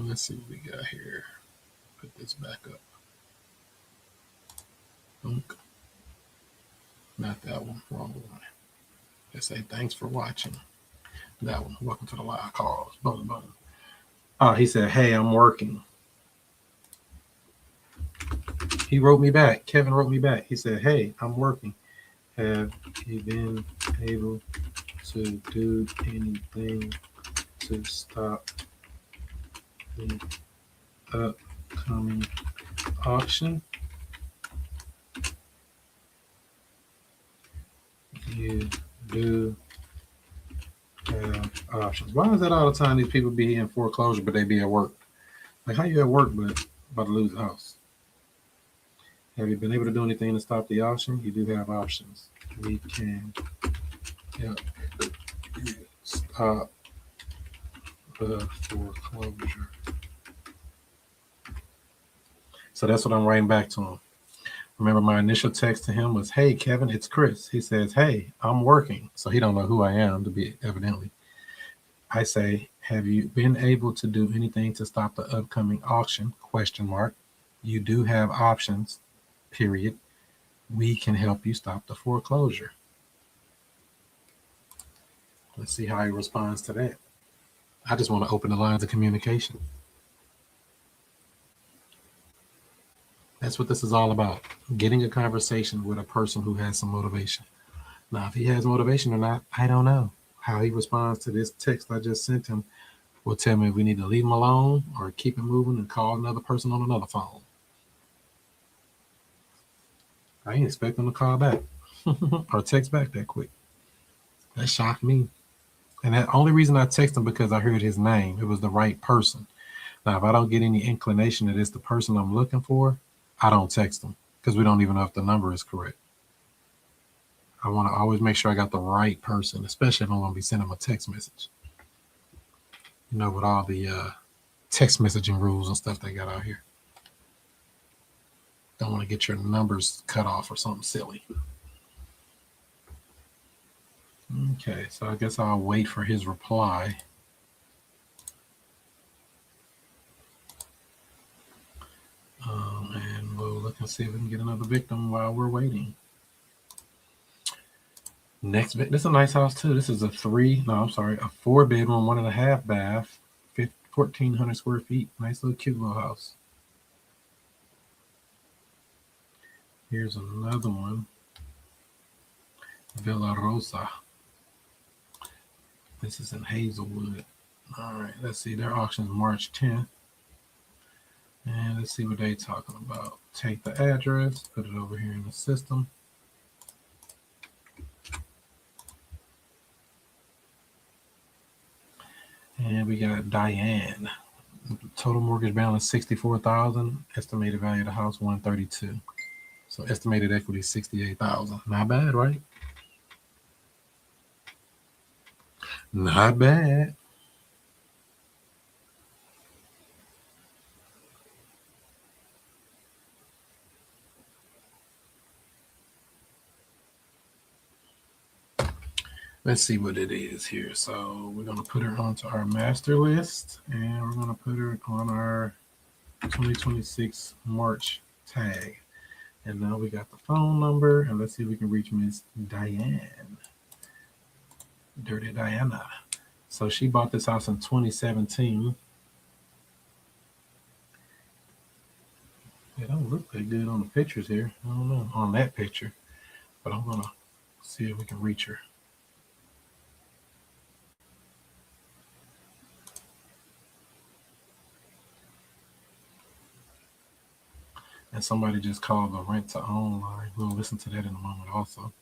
Speaker 2: Let's see what we got here. Put this back up. Dunk. Not that one, wrong one. They say thanks for watching. That one, welcome to the live calls. Button. He said, hey, I'm working. He wrote me back. Kevin wrote me back. He said, hey, I'm working. Have you been able to do anything to stop the upcoming auction? You do have options. Why is that all the time these people be in foreclosure but they be at work? Like, how you at work but about to lose the house? Have you been able to do anything to stop the auction? You do have options. We can help you stop the foreclosure. So that's what I'm writing back to him. Remember, my initial text to him was, hey, Kevin, it's Chris. He says, hey, I'm working. So he don't know who I am, to be evidently. I say, have you been able to do anything to stop the upcoming auction? ? You do have options, period. We can help you stop the foreclosure. Let's see how he responds to that. I just want to open the lines of communication. That's what this is all about. Getting a conversation with a person who has some motivation. Now, if he has motivation or not, I don't know. How he responds to this text I just sent him will tell me if we need to leave him alone or keep it moving and call another person on another phone. I ain't expecting him to call back or text back that quick. That shocked me. And the only reason I text him because I heard his name. It was the right person. Now, if I don't get any inclination that it's the person I'm looking for, I don't text them because we don't even know if the number is correct. I want to always make sure I got the right person, especially if I'm going to be sending them a text message. You know, with all the text messaging rules and stuff they got out here. Don't want to get your numbers cut off or something silly. Okay, so I guess I'll wait for his reply. And we'll look and see if we can get another victim while we're waiting. Next, this is a nice house too. This is a 4-bedroom, 1.5 bath, 1,400 square feet. Nice little cute little house. Here's another one. Villa Rosa. This is in Hazelwood. All right, let's see. Their auction is March 10th. And let's see what they're talking about. Take the address, put it over here in the system. And we got Diane. Total mortgage balance $64,000. Estimated value of the house $132,000. So estimated equity $68,000. Not bad, right? Not bad. Let's see what it is here. So we're going to put her onto our master list, and we're going to put her on our 2026 March tag. And now we got the phone number, and let's see if we can reach Miss Diane. Dirty Diana. So she bought this house in 2017. It don't look that good on the pictures here. I don't know on that picture, but I'm going to see if we can reach her. And somebody just called the rent to own line. We'll listen to that in a moment also.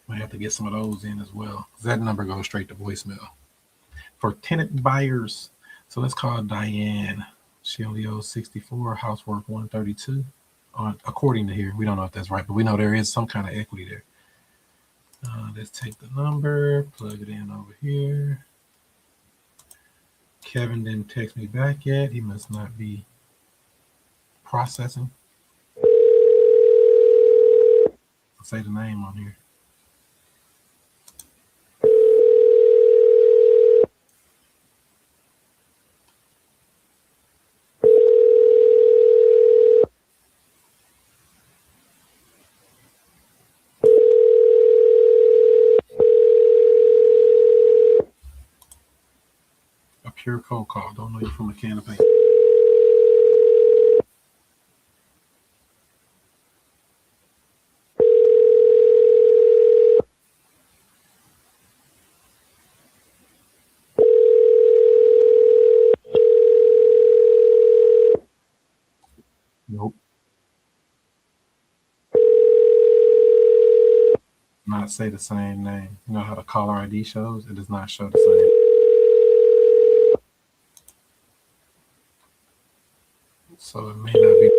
Speaker 2: Might have to get some of those in as well. That number goes straight to voicemail. For tenant buyers. So let's call Diane. She only owes 64, housework 132. According to here, we don't know if that's right, but we know there is some kind of equity there. Let's take the number, plug it in over here. Kevin didn't text me back yet. He must not be processing. I'll say the name on here. A pure cold call. Don't know you from a can of paint. Nope. Not say the same name. You know how the caller ID shows? It does not show the same. So it may not be.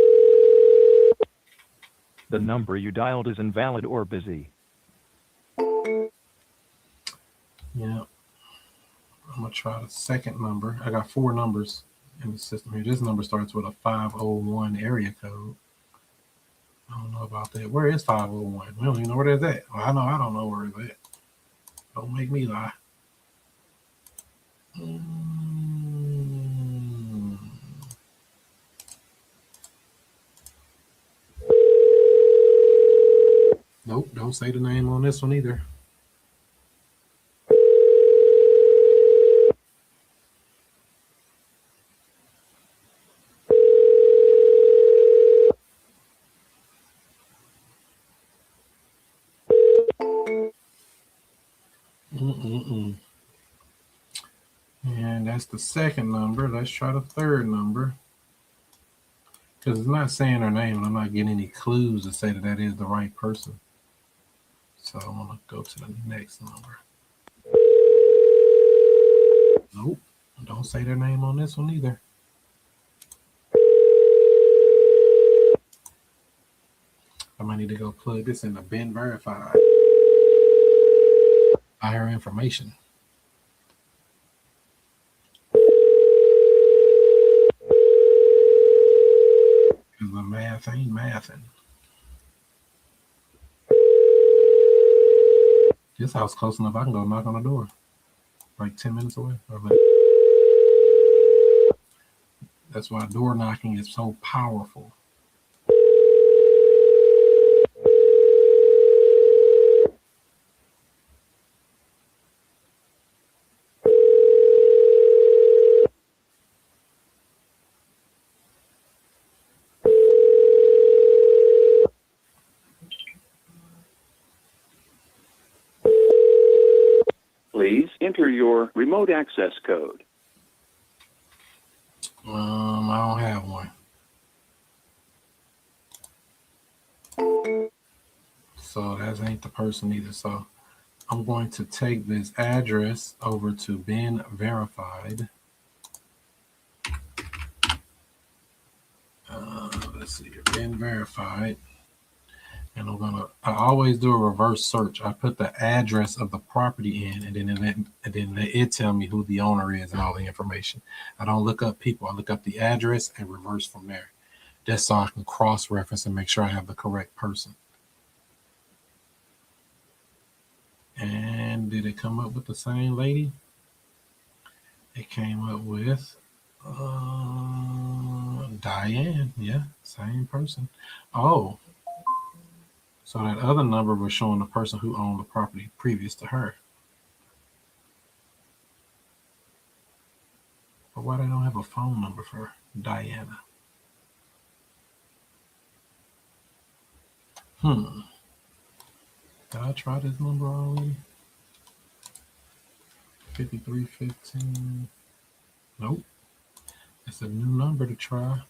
Speaker 10: The number you dialed is invalid or busy.
Speaker 2: Yeah. I'm going to try the second number. I got 4 numbers in the system here. This number starts with a 501 area code. I don't know about that. Where is 501? We don't even know where that's at. Well, I don't know where it's at. Don't make me lie. Nope, don't say the name on this one either. And that's the second number. Let's try the third number. Because it's not saying her name, and I'm not getting any clues to say that that is the right person. So I'm going to go to the next number. Nope, don't say their name on this one either. I might need to go plug this in the bin verified. Higher information. Because the math ain't mathing. This house close enough I can go knock on the door. Like 10 minutes away. That's why door knocking is so powerful.
Speaker 11: Please enter your remote access code.
Speaker 2: I don't have one. So that ain't the person either. So I'm going to take this address over to bin verified. Let's see here, bin verified. And I always do a reverse search. I put the address of the property in, and then it tell me who the owner is and all the information. I don't look up people. I look up the address and reverse from there. That's so I can cross-reference and make sure I have the correct person. And did it come up with the same lady? It came up with Diane. Yeah, same person. Oh. So that other number was showing the person who owned the property previous to her. But why they don't have a phone number for Diana? Did I try this number already? 5315. Nope. It's a new number to try.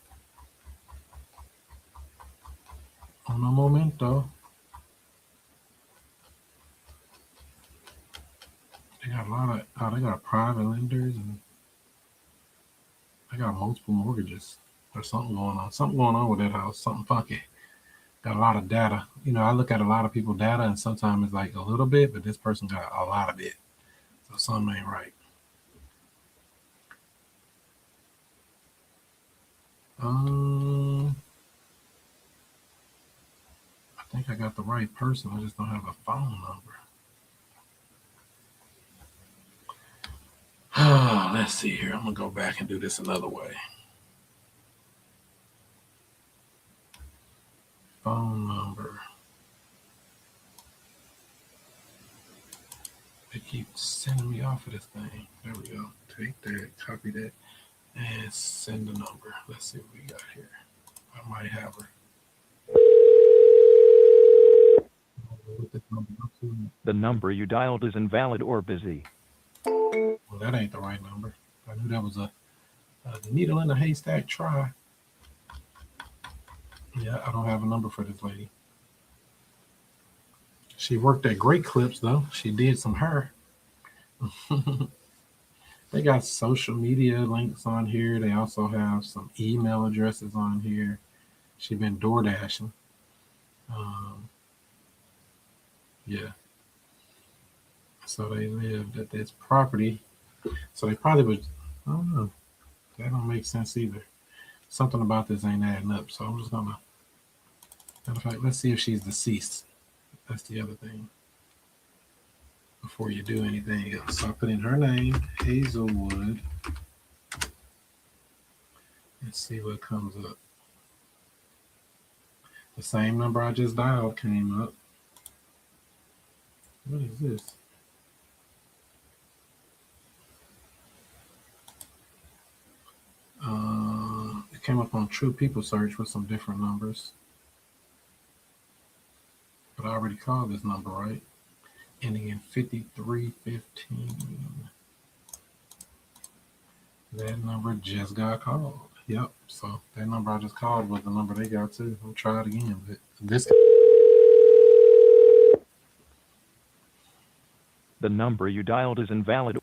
Speaker 2: On a momento. They got a lot of, they got private lenders and I got multiple mortgages. There's something going on. Something going on with that house. Something funky. Got a lot of data. You know, I look at a lot of people's data, and sometimes it's like a little bit, but this person got a lot of it. So something ain't right. I think I got the right person. I just don't have a phone number. Let's see here. I'm gonna go back and do this another way. Phone number. They keep sending me off of this thing. There we go. Take that, copy that, and send the number. Let's see what we got here. I might have her.
Speaker 10: The number you dialed is invalid or busy.
Speaker 2: Well, that ain't the right number. I knew that was a needle in a haystack try. Yeah, I don't have a number for this lady. She worked at Great Clips, though. She did some hair. They got social media links on here. They also have some email addresses on here. She been door dashing. Yeah. So they lived at this property. So they probably was, I don't know. That don't make sense either. Something about this ain't adding up. So I'm just gonna, matter of fact, let's see if she's deceased. That's the other thing. Before you do anything else. So I put in her name, Hazelwood. Let's see what comes up. The same number I just dialed came up. What is this? It came up on True People Search with some different numbers. But I already called this number, right? Ending in 5315. That number just got called. Yep. So that number I just called was the number they got too. I'll try it again. But this.
Speaker 10: The number you dialed is invalid.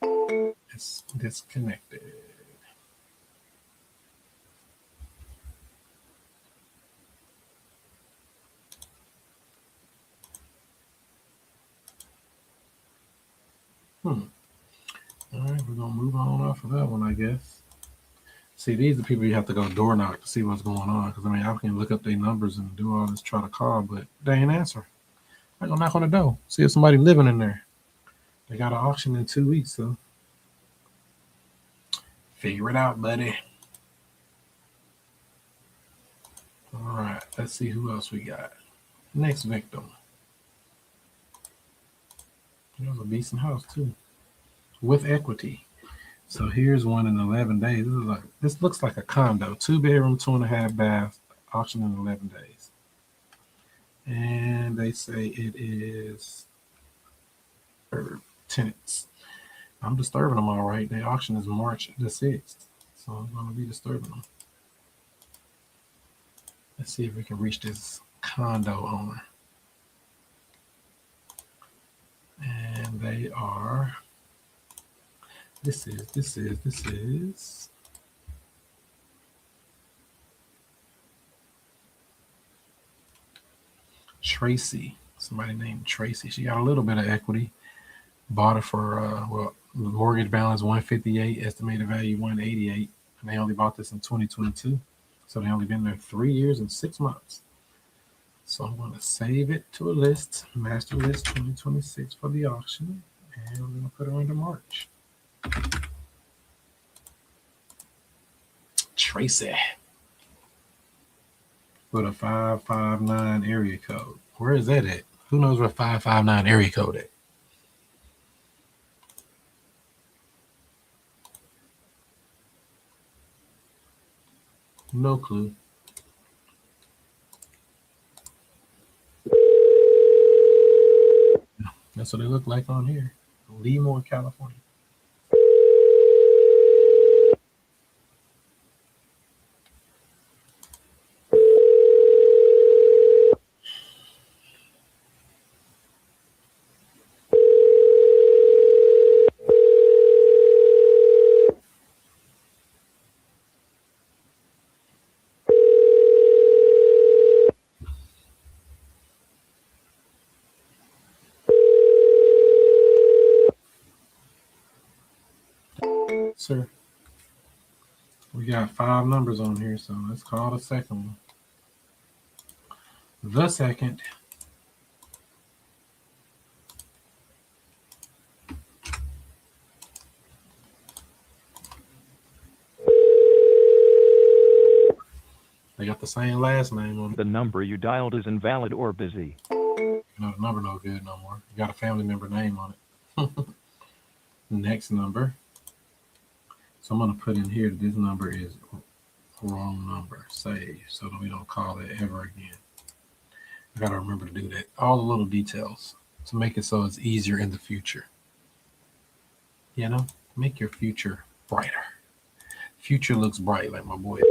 Speaker 2: It's disconnected. All right, we're gonna move on off of that one, I guess. See, these are the people you have to go door knock to see what's going on. Because I mean, I can look up their numbers and do all this, try to call, but they ain't answer. I go knock on the door, see if somebody living in there. They got an auction in 2 weeks, so figure it out, buddy. All right, let's see who else we got. Next victim. There's a decent house too, with equity. So here's one in 11 days. This looks like a condo, 2-bedroom, 2.5 bath, auction in 11 days. And they say it is tenants. I'm disturbing them all right. The auction is March the 6th. So I'm going to be disturbing them. Let's see if we can reach this condo owner. And they are, this is Tracy. Somebody named Tracy. She got a little bit of equity. Bought it for, the mortgage balance 158, estimated value 188. And they only bought this in 2022. So they only been there 3 years and 6 months. So I'm going to save it to a list, master list 2026 for the auction. And we're going to put her into March. Tracy. With a 559 area code. Where is that at? Who knows where 559 area code at? No clue. That's what they look like on here. Lemoore, California. sir. We got 5 numbers on here, so let's call the second one. The second. They got the same last name on it.
Speaker 10: The number you dialed is invalid or busy.
Speaker 2: No, the number no good no more. You got a family member name on it. Next number. So I'm going to put in here that this number is wrong number. Save, so that we don't call it ever again. I got to remember to do that. All the little details to make it so it's easier in the future. You know, make your future brighter. Future looks bright, like my boy.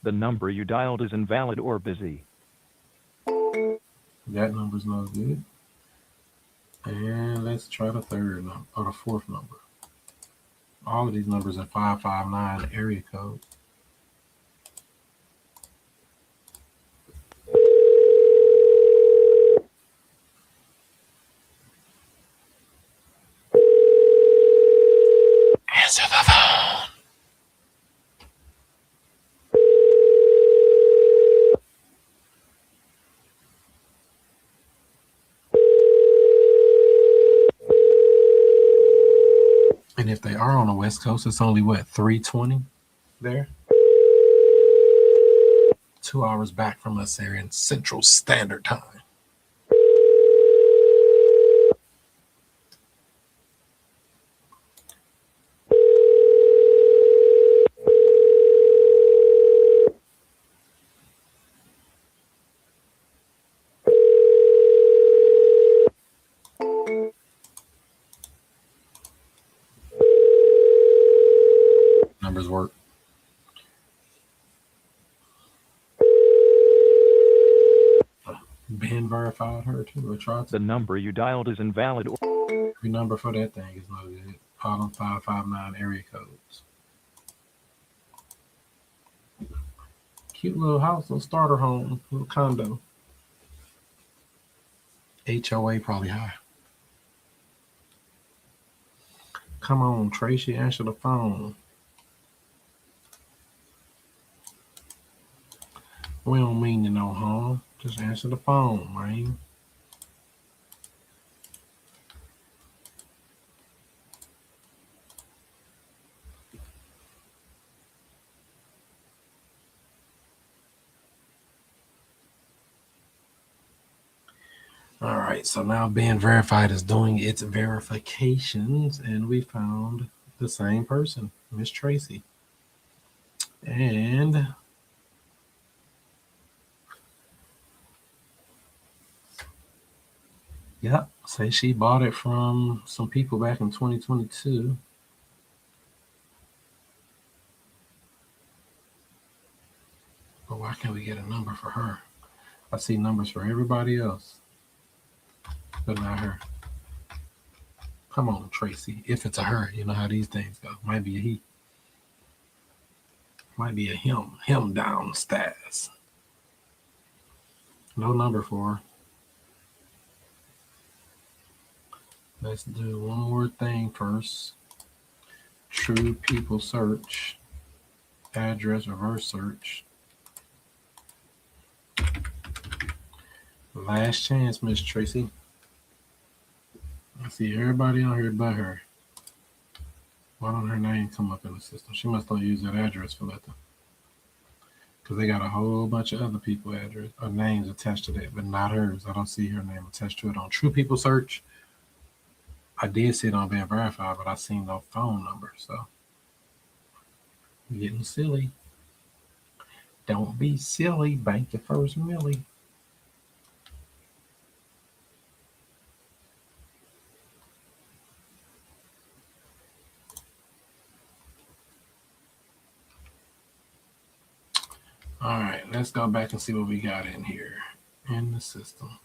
Speaker 10: The number you dialed is invalid or busy.
Speaker 2: That number's no good. And let's try the third number, or the fourth number. All of these numbers in 559 area code. Answer the phone. And if they are on the West Coast, it's only what, 3:20 there? 2 hours back from us here in Central Standard Time. Numbers work. Ben verified her too, or tried to.
Speaker 10: The number you dialed is invalid or...
Speaker 2: Every number for that thing is no good. All them 559 area codes. Cute little house, little starter home, little condo. HOA probably high. Come on, Tracy, answer the phone. We don't mean you no harm. Just answer the phone, man. All right, so now being verified is doing its verifications, and we found the same person, Miss Tracy. And yep, say she bought it from some people back in 2022. But why can't we get a number for her? I see numbers for everybody else, but not her. Come on, Tracy. If it's a her, you know how these things go. Might be a he. Might be a him. Him downstairs. No number for her. Let's do one more thing first. True people search. Address reverse search. Last chance, Miss Tracy. I see everybody on here but her. Why don't her name come up in the system? She must not use that address for nothing. Because they got a whole bunch of other people address or names attached to that, but not hers. I don't see her name attached to it on True People Search. I did see it on being verified, but I seen no phone number. So you're getting silly. Don't be silly. Bank your first milli. All right, let's go back and see what we got in here in the system.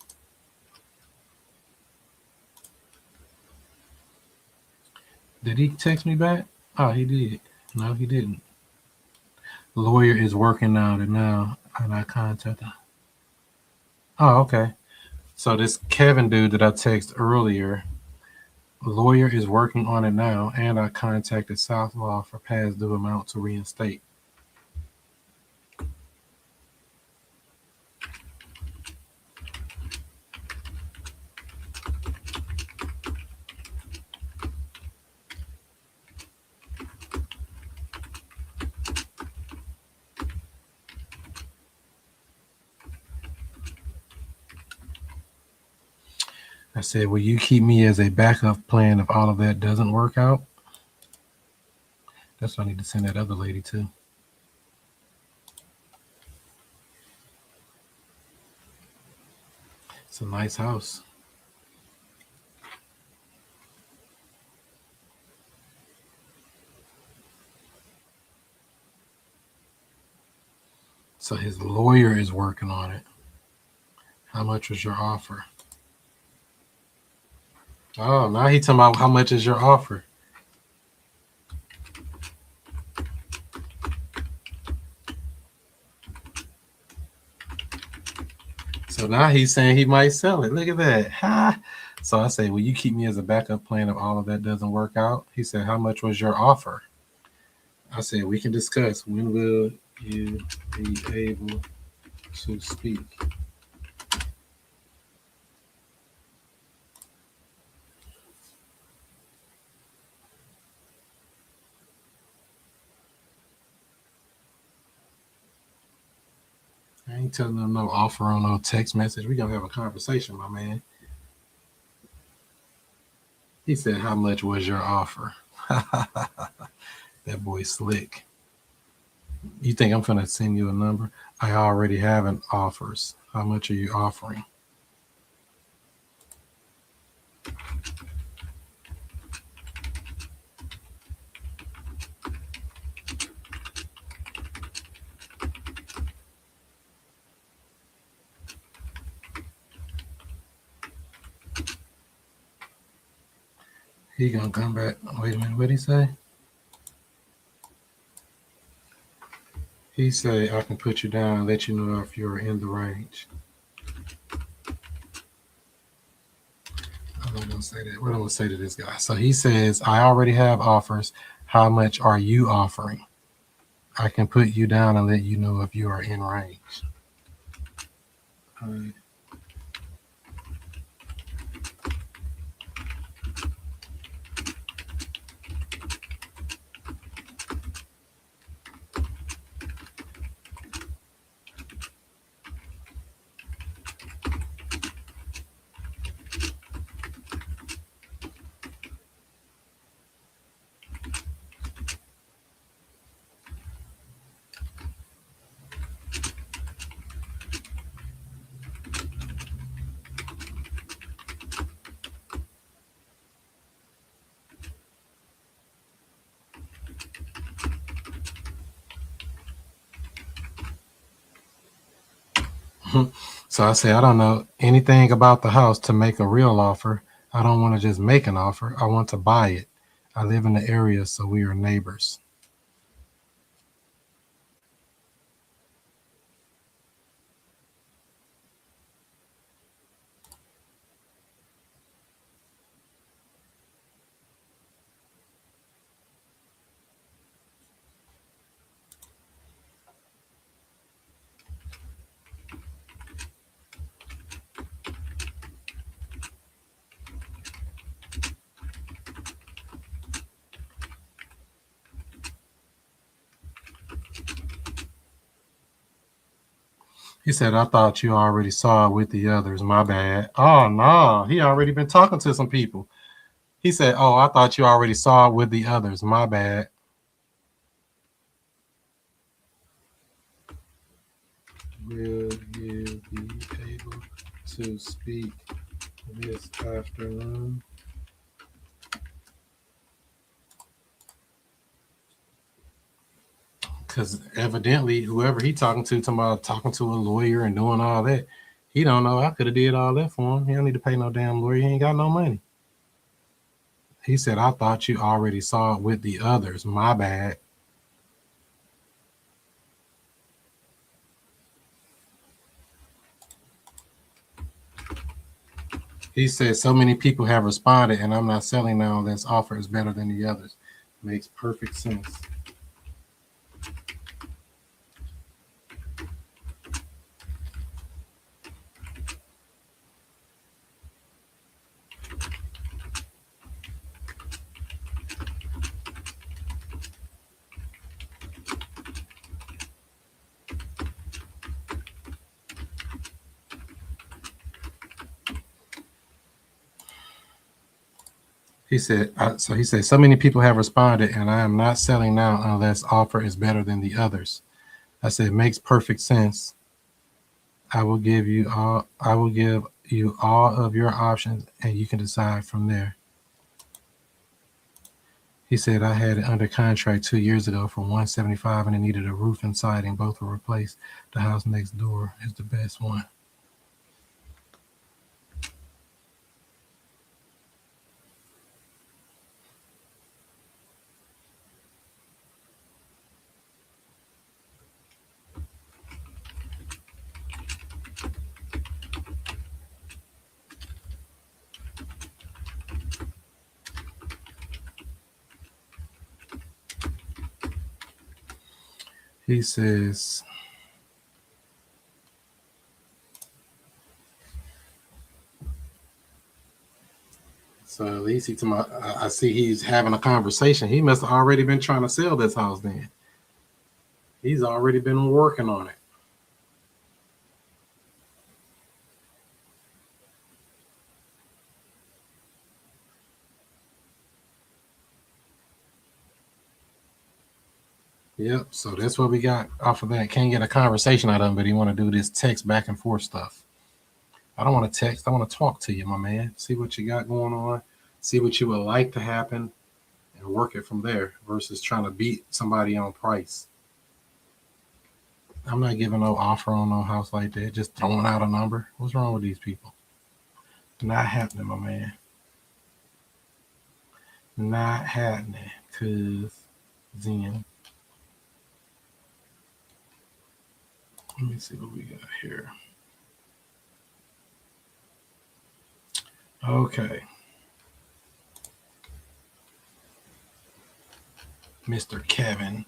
Speaker 2: Did he text me back? Oh, he did. No, he didn't. Lawyer is working on it now, and I contacted. Oh, okay. So this Kevin dude that I texted earlier, lawyer is working on it now, and I contacted South Law for past due amount to reinstate. I said, will you keep me as a backup plan if all of that doesn't work out? That's what I need to send that other lady to. It's a nice house. So his lawyer is working on it. How much was your offer? Oh, now he's talking about how much is your offer. So now he's saying he might sell it. Look at that. Ha. So I say, will you keep me as a backup plan if all of that doesn't work out? He said, how much was your offer? I said, we can discuss. When will you be able to speak? I ain't telling them no offer on no text message. We gonna have a conversation, my man. He said, how much was your offer? That boy slick. You think I'm gonna send you a number? I already have an offers. How much are you offering? He gonna come back. Wait a minute, what'd he say? He say, I can put you down and let you know if you're in the range. I'm not gonna say that. What am I gonna say to this guy? So he says, I already have offers. How much are you offering? I can put you down and let you know if you are in range. All right. So I say, I don't know anything about the house to make a real offer. I don't want to just make an offer. I want to buy it. I live in the area, so we are neighbors. He said, I thought you already saw it with the others. My bad. Oh, no. He already been talking to some people. He said, oh, I thought you already saw it with the others. My bad. Will you be able to speak this afternoon? Because evidently, whoever he talking to a lawyer and doing all that, he don't know. I could have did all that for him. He don't need to pay no damn lawyer. He ain't got no money. He said, I thought you already saw it with the others. My bad. He said, so many people have responded, and I'm not selling now unless offer is better than the others. Makes perfect sense. He said, so many people have responded, and I am not selling now unless offer is better than the others. I said, it makes perfect sense. I will give you all of your options, and you can decide from there. He said, I had it under contract 2 years ago for $175, and it needed a roof and siding. Both were replaced. The house next door is the best one. He says, so at least I see he's having a conversation. He must have already been trying to sell this house then. He's already been working on it. Yep, so that's what we got off of that. Can't get a conversation out of him, but he want to do this text back and forth stuff. I don't want to text. I want to talk to you, my man. See what you got going on. See what you would like to happen and work it from there versus trying to beat somebody on price. I'm not giving no offer on no house like that. Just throwing out a number. What's wrong with these people? Not happening, my man. Not happening. Cause then, let me see what we got here. Okay. Mr. Kevin.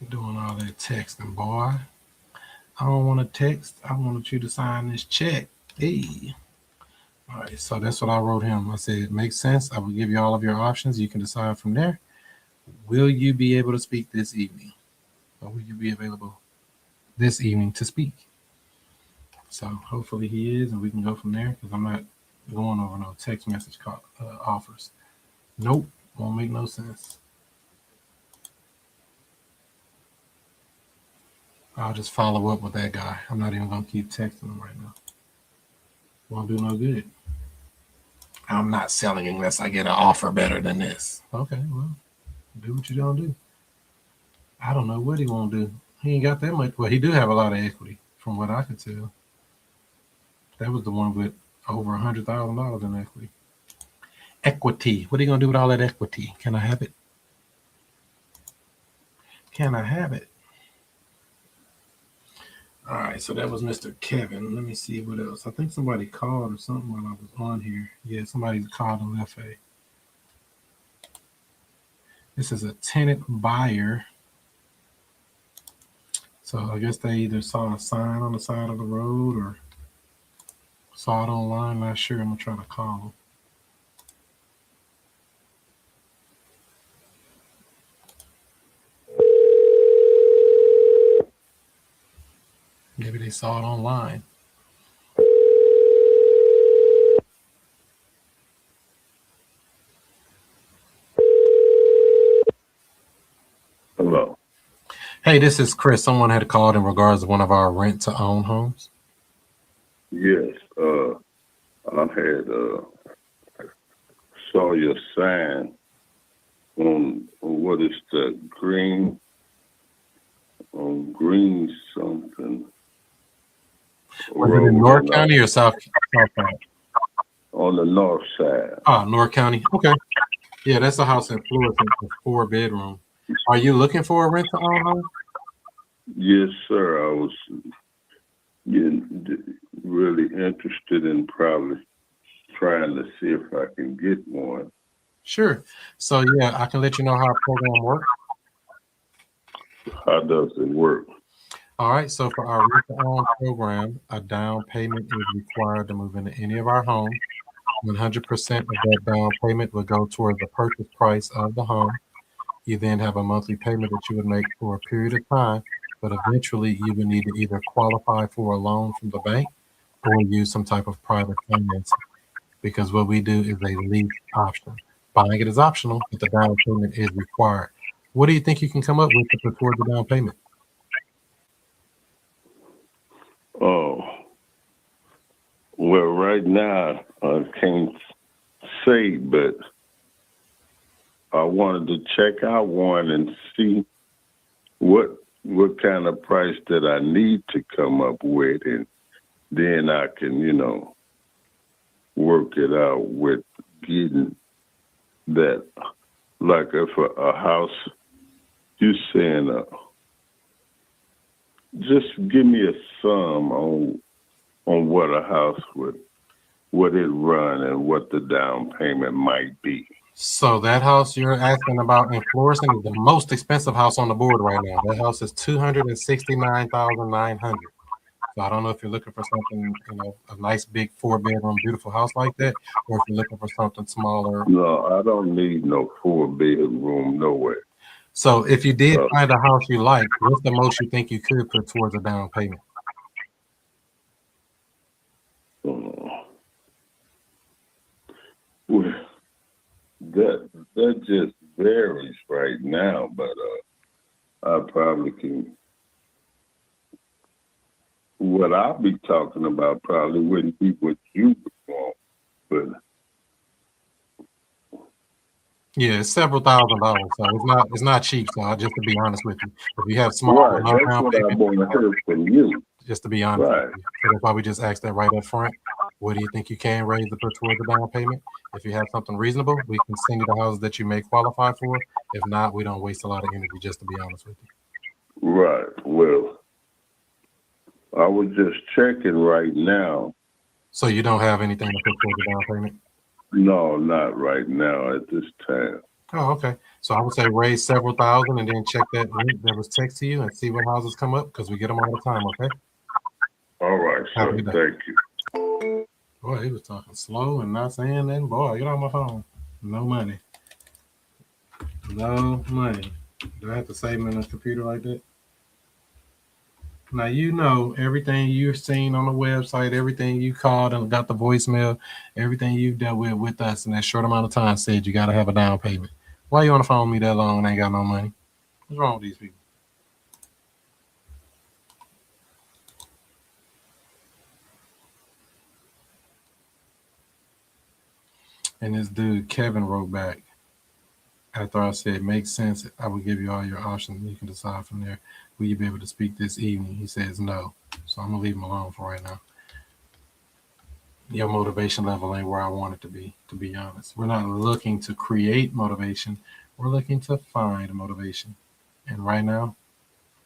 Speaker 2: Doing all that texting, boy. I don't want to text. I want you to sign this check. Hey. All right, so that's what I wrote him. I said, it makes sense. I will give you all of your options. You can decide from there. Will you be able to speak this evening? Or will you be available this evening to speak? So hopefully he is, and we can go from there because I'm not going over no text message offers. Nope, won't make no sense. I'll just follow up with that guy. I'm not even going to keep texting him right now. Won't do no good. I'm not selling unless I get an offer better than this. Okay, well, do what you're going to do. I don't know what he won't do. He ain't got that much. Well, he do have a lot of equity from what I could tell. That was the one with over $100,000 in equity. Equity. What are you going to do with all that equity? Can I have it? Can I have it? All right, so that was Mr. Kevin. Let me see what else. I think somebody called or something while I was on here. Yeah, somebody called and left a. This is a tenant buyer. So I guess they either saw a sign on the side of the road or saw it online. Not sure. I'm going to try to call them. Maybe they saw it online.
Speaker 12: Hello.
Speaker 2: Hey, this is Chris. Someone had called in regards to one of our rent-to-own homes.
Speaker 12: Yes. I had saw your sign on what is that green something.
Speaker 2: Was it in North County or South County?
Speaker 12: On the north side.
Speaker 2: Ah, North County. Okay. Yeah, that's a house in Florida, a 4-bedroom. Are you looking for a rent-to-own home?
Speaker 12: Yes, sir. I was getting really interested in probably trying to see if I can get one.
Speaker 2: Sure. So yeah, I can let you know how our program works.
Speaker 12: How does it work?
Speaker 2: All right. So for our rent-to-own program, a down payment is required to move into any of our homes. 100% of that down payment will go toward the purchase price of the home. You then have a monthly payment that you would make for a period of time, but eventually you would need to either qualify for a loan from the bank or use some type of private financing, because what we do is a lease option. Buying it is optional, but the down payment is required. What do you think you can come up with to put toward the down payment?
Speaker 12: Oh, well, right now I can't say, but I wanted to check out one and see what kind of price that I need to come up with, and then I can, work it out with getting that. Like if a house, you saying, just give me a sum on what a house would it run and what the down payment might be.
Speaker 2: So that house you're asking about in Florissant is the most expensive house on the board right now. That house is $269,900. So I don't know if you're looking for something, a nice big 4-bedroom, beautiful house like that, or if you're looking for something smaller.
Speaker 12: No, I don't need no 4-bedroom nowhere.
Speaker 2: So if you did find a house you like, what's the most you think you could put towards a down payment?
Speaker 12: Well, that just varies right now, but I probably can. What I'll be talking about probably wouldn't be what you would want, but
Speaker 2: yeah, it's several $1,000s, so it's not cheap. So just to be honest with you, if you have small,
Speaker 12: right, that's what I want to hear from you.
Speaker 2: Just to be honest,
Speaker 12: right.
Speaker 2: With you. So that's why we just asked that right up front. What do you think you can raise to put towards the down payment? If you have something reasonable, we can send you the houses that you may qualify for. If not, we don't waste a lot of energy. Just to be honest with you.
Speaker 12: Right. Well, I was just checking right now.
Speaker 2: So you don't have anything to put towards the down payment?
Speaker 12: No, not right now at this time.
Speaker 2: Oh, okay. So I would say raise several thousand and then check that link that was texted to you and see what houses come up, because we get them all the time, okay?
Speaker 12: All right, sir. Thank you.
Speaker 2: Boy, he was talking slow and not saying nothing. Boy, get on my phone. No money. No money. Do I have to save them in a computer like that? Now, everything you've seen on the website, everything you called and got the voicemail, everything you've dealt with us in that short amount of time said you got to have a down payment. Why you on the phone with me that long and ain't got no money? What's wrong with these people? And this dude, Kevin, wrote back after I said, makes sense. I will give you all your options and you can decide from there. Will you be able to speak this evening? He says no. So I'm going to leave him alone for right now. Your motivation level ain't where I want it to be honest. We're not looking to create motivation. We're looking to find motivation. And right now,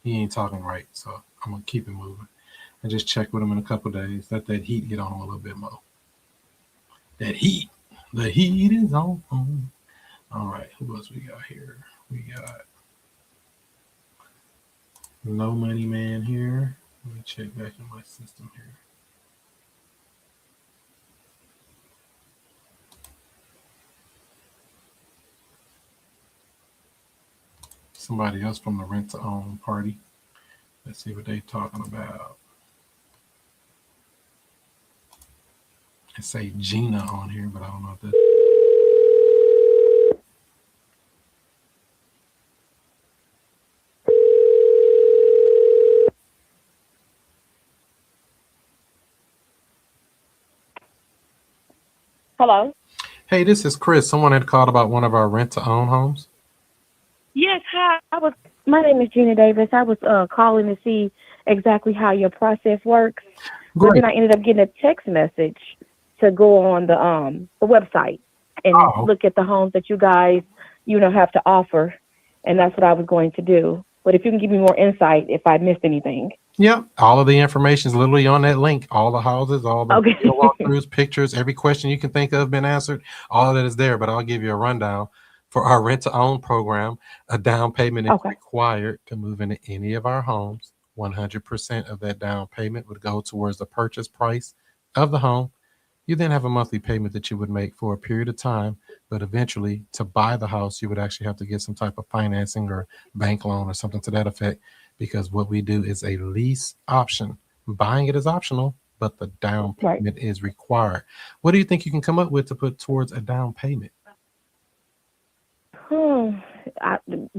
Speaker 2: he ain't talking right. So I'm going to keep it moving. And just check with him in a couple of days. Let that heat get on him a little bit more. That heat. The heat is on. All right, who else we got here? We got No Money Man here. Let me check back in my system here. Somebody else from the rent to own party. Let's see what they talking about. I say Gina on here, but I don't know if that's...
Speaker 7: Hello?
Speaker 2: Hey, this is Chris. Someone had called about one of our rent-to-own homes.
Speaker 7: Yes, hi. My name is Gina Davis. I was calling to see exactly how your process works.
Speaker 2: Great.
Speaker 7: But then I ended up getting a text message to go on the website and look at the homes that you guys, have to offer. And that's what I was going to do. But if you can give me more insight if I missed anything.
Speaker 2: Yep. All of the information is literally on that link. All the houses, all the
Speaker 7: Okay.
Speaker 2: walkthroughs, pictures, every question you can think of been answered. All of that is there, but I'll give you a rundown. For our rent to own program, a down payment is
Speaker 7: Okay.
Speaker 2: required to move into any of our homes. 100% of that down payment would go towards the purchase price of the home. You then have a monthly payment that you would make for a period of time, but eventually to buy the house, you would actually have to get some type of financing or bank loan or something to that effect, because what we do is a lease option. Buying it is optional, but the down
Speaker 7: Right.
Speaker 2: payment is required. What do you think you can come up with to put towards a down payment?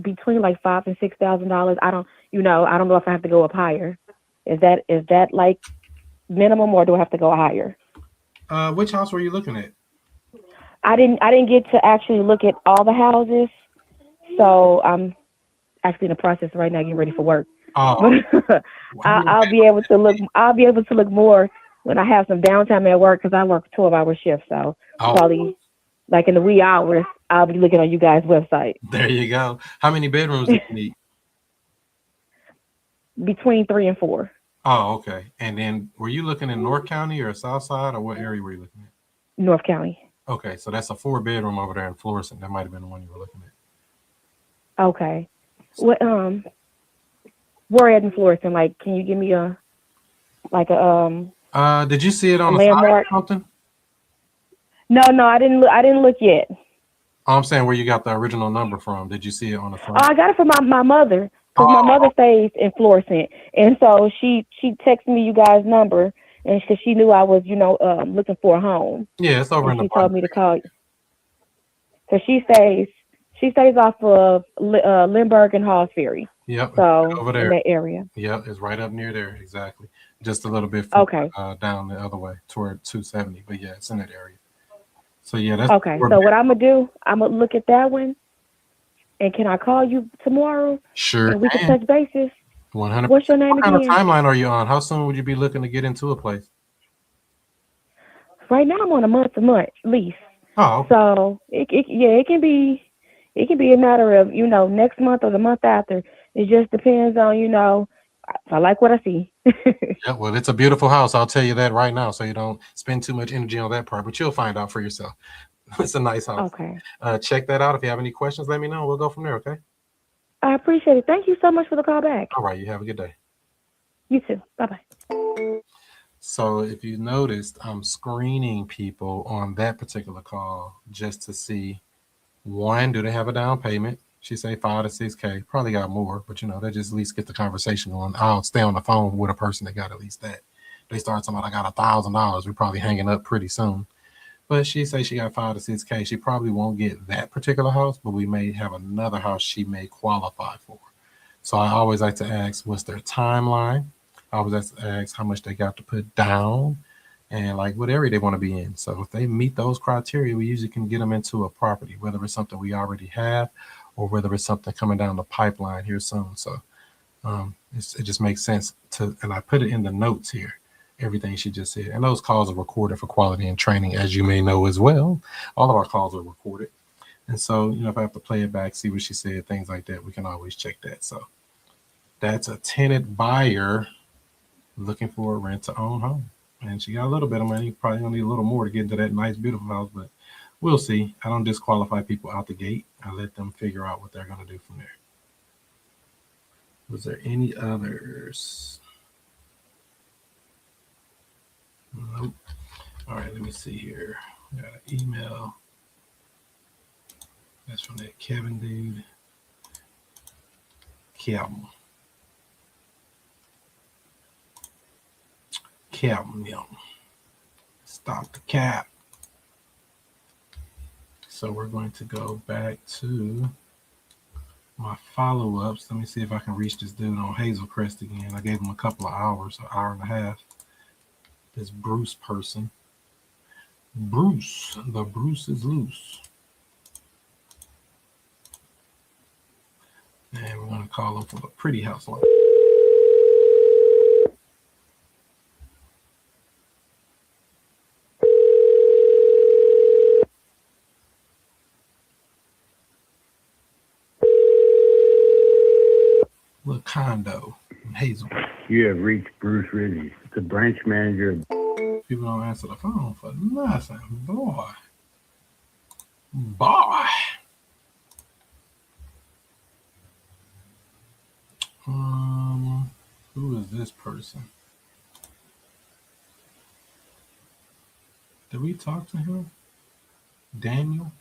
Speaker 7: Between like $5,000 and $6,000. I don't know if I have to go up higher. Is that like minimum, or do I have to go higher?
Speaker 2: Which house were you looking at?
Speaker 7: I didn't get to actually look at all the houses, so I'm actually in the process right now getting ready for work.
Speaker 2: Oh,
Speaker 7: But I'll be able to look. I'll be able to look more when I have some downtime at work, because I work 12-hour shifts. So probably like in the wee hours, I'll be looking on you guys' website.
Speaker 2: there you go. How many bedrooms do you need?
Speaker 7: Between 3 and 4.
Speaker 2: Oh, okay. And then were you looking in North County or South Side, or what area were you looking at?
Speaker 7: North County.
Speaker 2: Okay, so that's a 4-bedroom over there in Florissant. That might have been the one you were looking at.
Speaker 7: Okay. What where at in Florissant? Like, can you give me a
Speaker 2: did you see it on the
Speaker 7: landmark?
Speaker 2: side or something?
Speaker 7: No, I didn't look yet.
Speaker 2: Oh, I'm saying where you got the original number from. Did you see it on the phone?
Speaker 7: Oh, I got it from my mother, because my mother stays in Florissant, and so she texted me you guys' number, and she knew I was looking for a home.
Speaker 2: Yeah, it's over in the
Speaker 7: She told me to call you. So she stays off of Lindbergh and Halls Ferry.
Speaker 2: Yep.
Speaker 7: So
Speaker 2: Over there.
Speaker 7: in that area.
Speaker 2: Yep, it's right up near there. Exactly. Just a little bit
Speaker 7: Okay.
Speaker 2: Down the other way toward 270. But yeah, it's in that area. So yeah, that's
Speaker 7: Okay. So what I'm gonna do, I'm gonna look at that one. And can I call you tomorrow?
Speaker 2: Sure.
Speaker 7: And we can touch bases.
Speaker 2: 100%.
Speaker 7: What's your name
Speaker 2: What kind of
Speaker 7: again?
Speaker 2: timeline are you on? How soon would you be looking to get into a place?
Speaker 7: Right now I'm on a month-to-month lease.
Speaker 2: Oh, okay.
Speaker 7: So it can be a matter of, next month or the month after. It just depends on, if I like what I see.
Speaker 2: Yeah, well, it's a beautiful house. I'll tell you that right now, so you don't spend too much energy on that part, but you'll find out for yourself. It's a nice house.
Speaker 7: Okay.
Speaker 2: Check that out. If you have any questions, let me know. We'll go from there, okay?
Speaker 7: I appreciate it. Thank you so much for the call back.
Speaker 2: All right, you have a good day.
Speaker 7: You too. Bye-bye.
Speaker 2: So if you noticed, I'm screening people on that particular call just to see, one, do they have a down payment? She say 5 to 6K. Probably got more, but that just at least get the conversation going. I'll stay on the phone with a person that got at least that. They start talking about, I got $1,000. We're probably hanging up pretty soon. But she say she got 5 to 6K. She probably won't get that particular house, but we may have another house she may qualify for. So I always like to ask, what's their timeline? I always like to ask how much they got to put down and like what area they want to be in. So if they meet those criteria, we usually can get them into a property, whether it's something we already have or whether it's something coming down the pipeline here soon. So it just makes sense to, and I put it in the notes here, everything she just said. And those calls are recorded for quality and training, as you may know as well. All of our calls are recorded. And so, if I have to play it back, see what she said, things like that, we can always check that. So that's a tenant buyer looking for a rent-to-own home. And she got a little bit of money, probably gonna need a little more to get into that nice, beautiful house, but we'll see. I don't disqualify people out the gate. I let them figure out what they're gonna do from there. Was there any others? Nope. All right, let me see here. I got an email. That's from that Kevin dude. Kevin, stop the cap. So we're going to go back to my follow-ups. Let me see if I can reach this dude on Hazelcrest again. I gave him a couple of hours, an hour and a half. This Bruce person. Bruce, the Bruce is loose. And we're going to call him for the pretty house line. Little condo in Hazel.
Speaker 3: You have reached Bruce Rizzi, the branch manager of...
Speaker 2: People don't answer the phone for nothing. Boy. Boy. Who is this person? Did we talk to him? Daniel?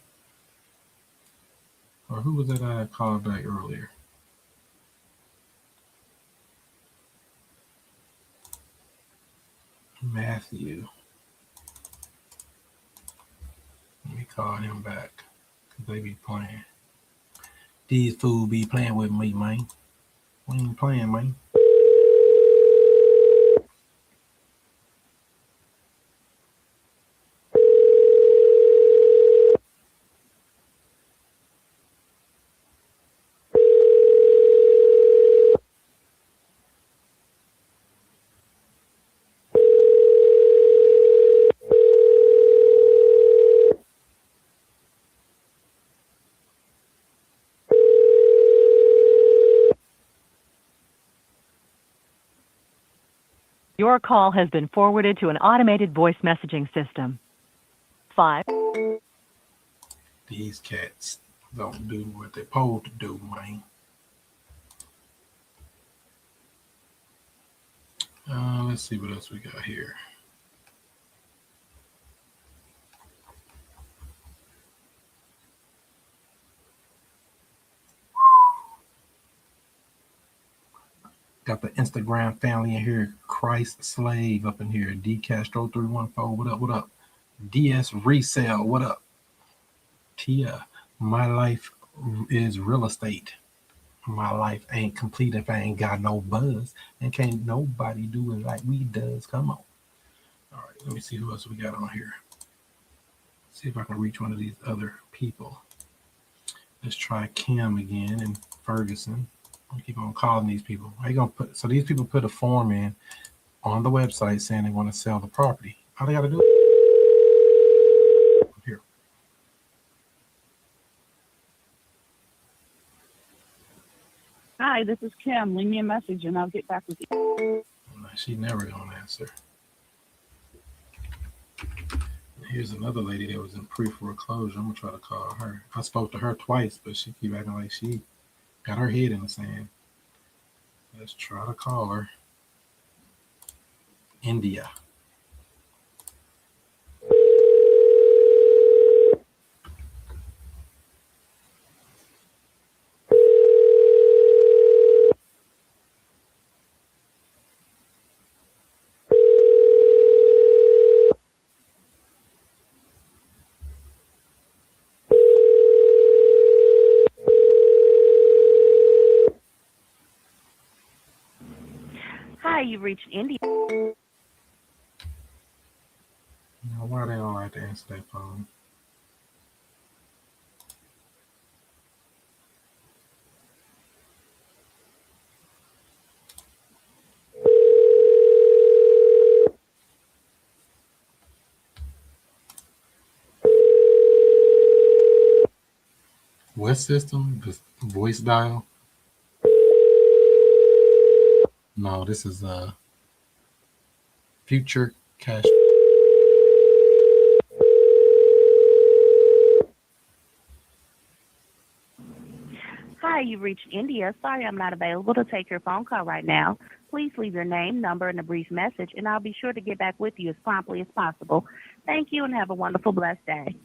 Speaker 2: Or who was it I called back earlier? Matthew. Let me call him back. Because they be playing. These fools be playing with me, man. We ain't playing, man.
Speaker 13: Your call has been forwarded to an automated voice messaging system. 5.
Speaker 2: These cats don't do what they're supposed to do, man. Let's see what else we got here. Got the Instagram family in here. Christ Slave up in here. D Castro 314. What up? What up? DS Resale. What up? Tia. My life is real estate. My life ain't complete if I ain't got no buzz. And can't nobody do it like we does. Come on. All right. Let me see who else we got on here. See if I can reach one of these other people. Let's try Kim again and Ferguson. I'll keep on calling these people. How you gonna put? So these people put a form in on the website saying they want to sell the property. How they got to do it? Here.
Speaker 4: Hi, this is Kim. Leave me a message and I'll get back with you.
Speaker 2: She never gonna answer. Here's another lady that was in pre-foreclosure. I'm gonna try to call her. I spoke to her twice, but she keep acting like she got her head in the sand. Let's try to call her. India.
Speaker 4: Hi, you've reached India.
Speaker 2: Now, why they don't like to answer that phone? What system? The voice dial? No, this is future cash.
Speaker 4: Hi, you've reached India. Sorry I'm not available to take your phone call right now. Please leave your name, number, and a brief message, and I'll be sure to get back with you as promptly as possible. Thank you and have a wonderful, blessed day.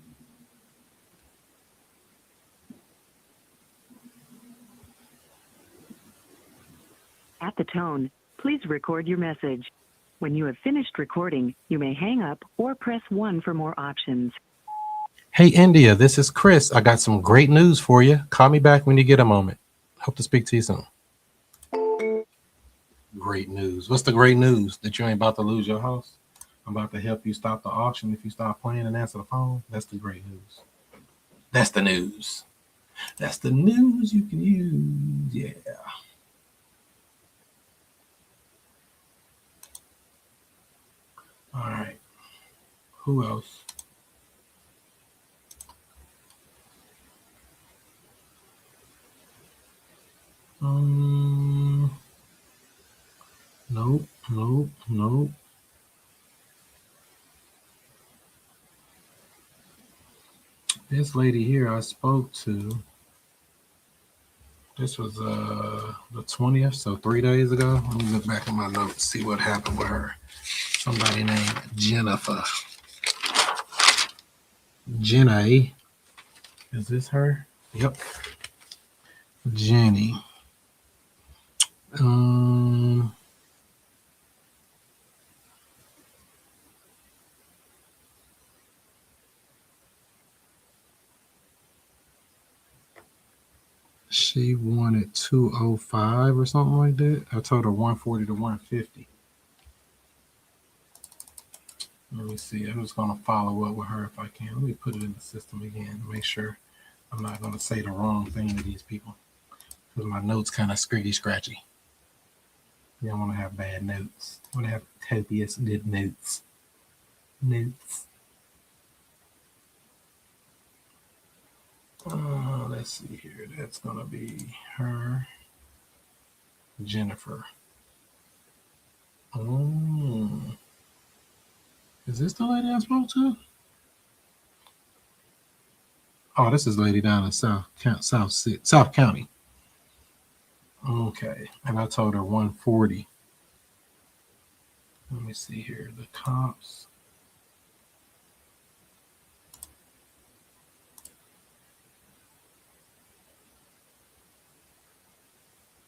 Speaker 5: At the tone, please record your message. When you have finished recording, you may hang up or press 1 for more options.
Speaker 2: Hey, India, this is Chris. I got some great news for you. Call me back when you get a moment. Hope to speak to you soon. Great news. What's the great news? That you ain't about to lose your house? I'm about to help you stop the auction if you stop playing and answer the phone. That's the great news. That's the news. That's the news you can use. Yeah. All right. Who else? No Nope. This lady here I spoke to, this was the 20th, so 3 days ago. Let me look back at my notes, see what happened with her. Somebody named Jennifer. Jenny. Is this her? Yep. Jenny. She wanted 205 or something like that. I told her 140 to 150. Let me see. I'm just going to follow up with her if I can. Let me put it in the system again to make sure I'm not going to say the wrong thing to these people, because my notes kind of scratchy. You don't want to have bad notes. I want to have copious good notes. Let's see here. That's going to be her. Jennifer. Is this the lady I spoke to? Oh, this is the lady down in South County. Okay, and I told her 140. Let me see here. The comps.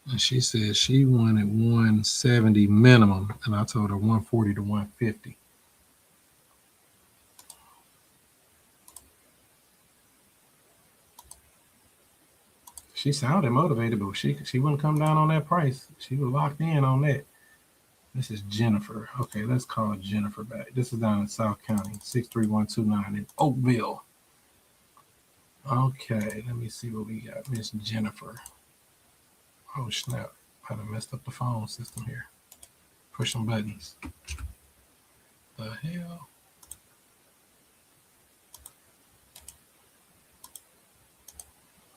Speaker 2: And she said she wanted 170 minimum, and I told her 140 to 150. She sounded motivated, but she wouldn't come down on that price. She was locked in on that. This is Jennifer. Okay, let's call Jennifer back. This is down in South County, 63129 in Oakville. Okay, let me see what we got. Miss Jennifer. Oh, snap. I done messed up the phone system here. Push some buttons. The hell?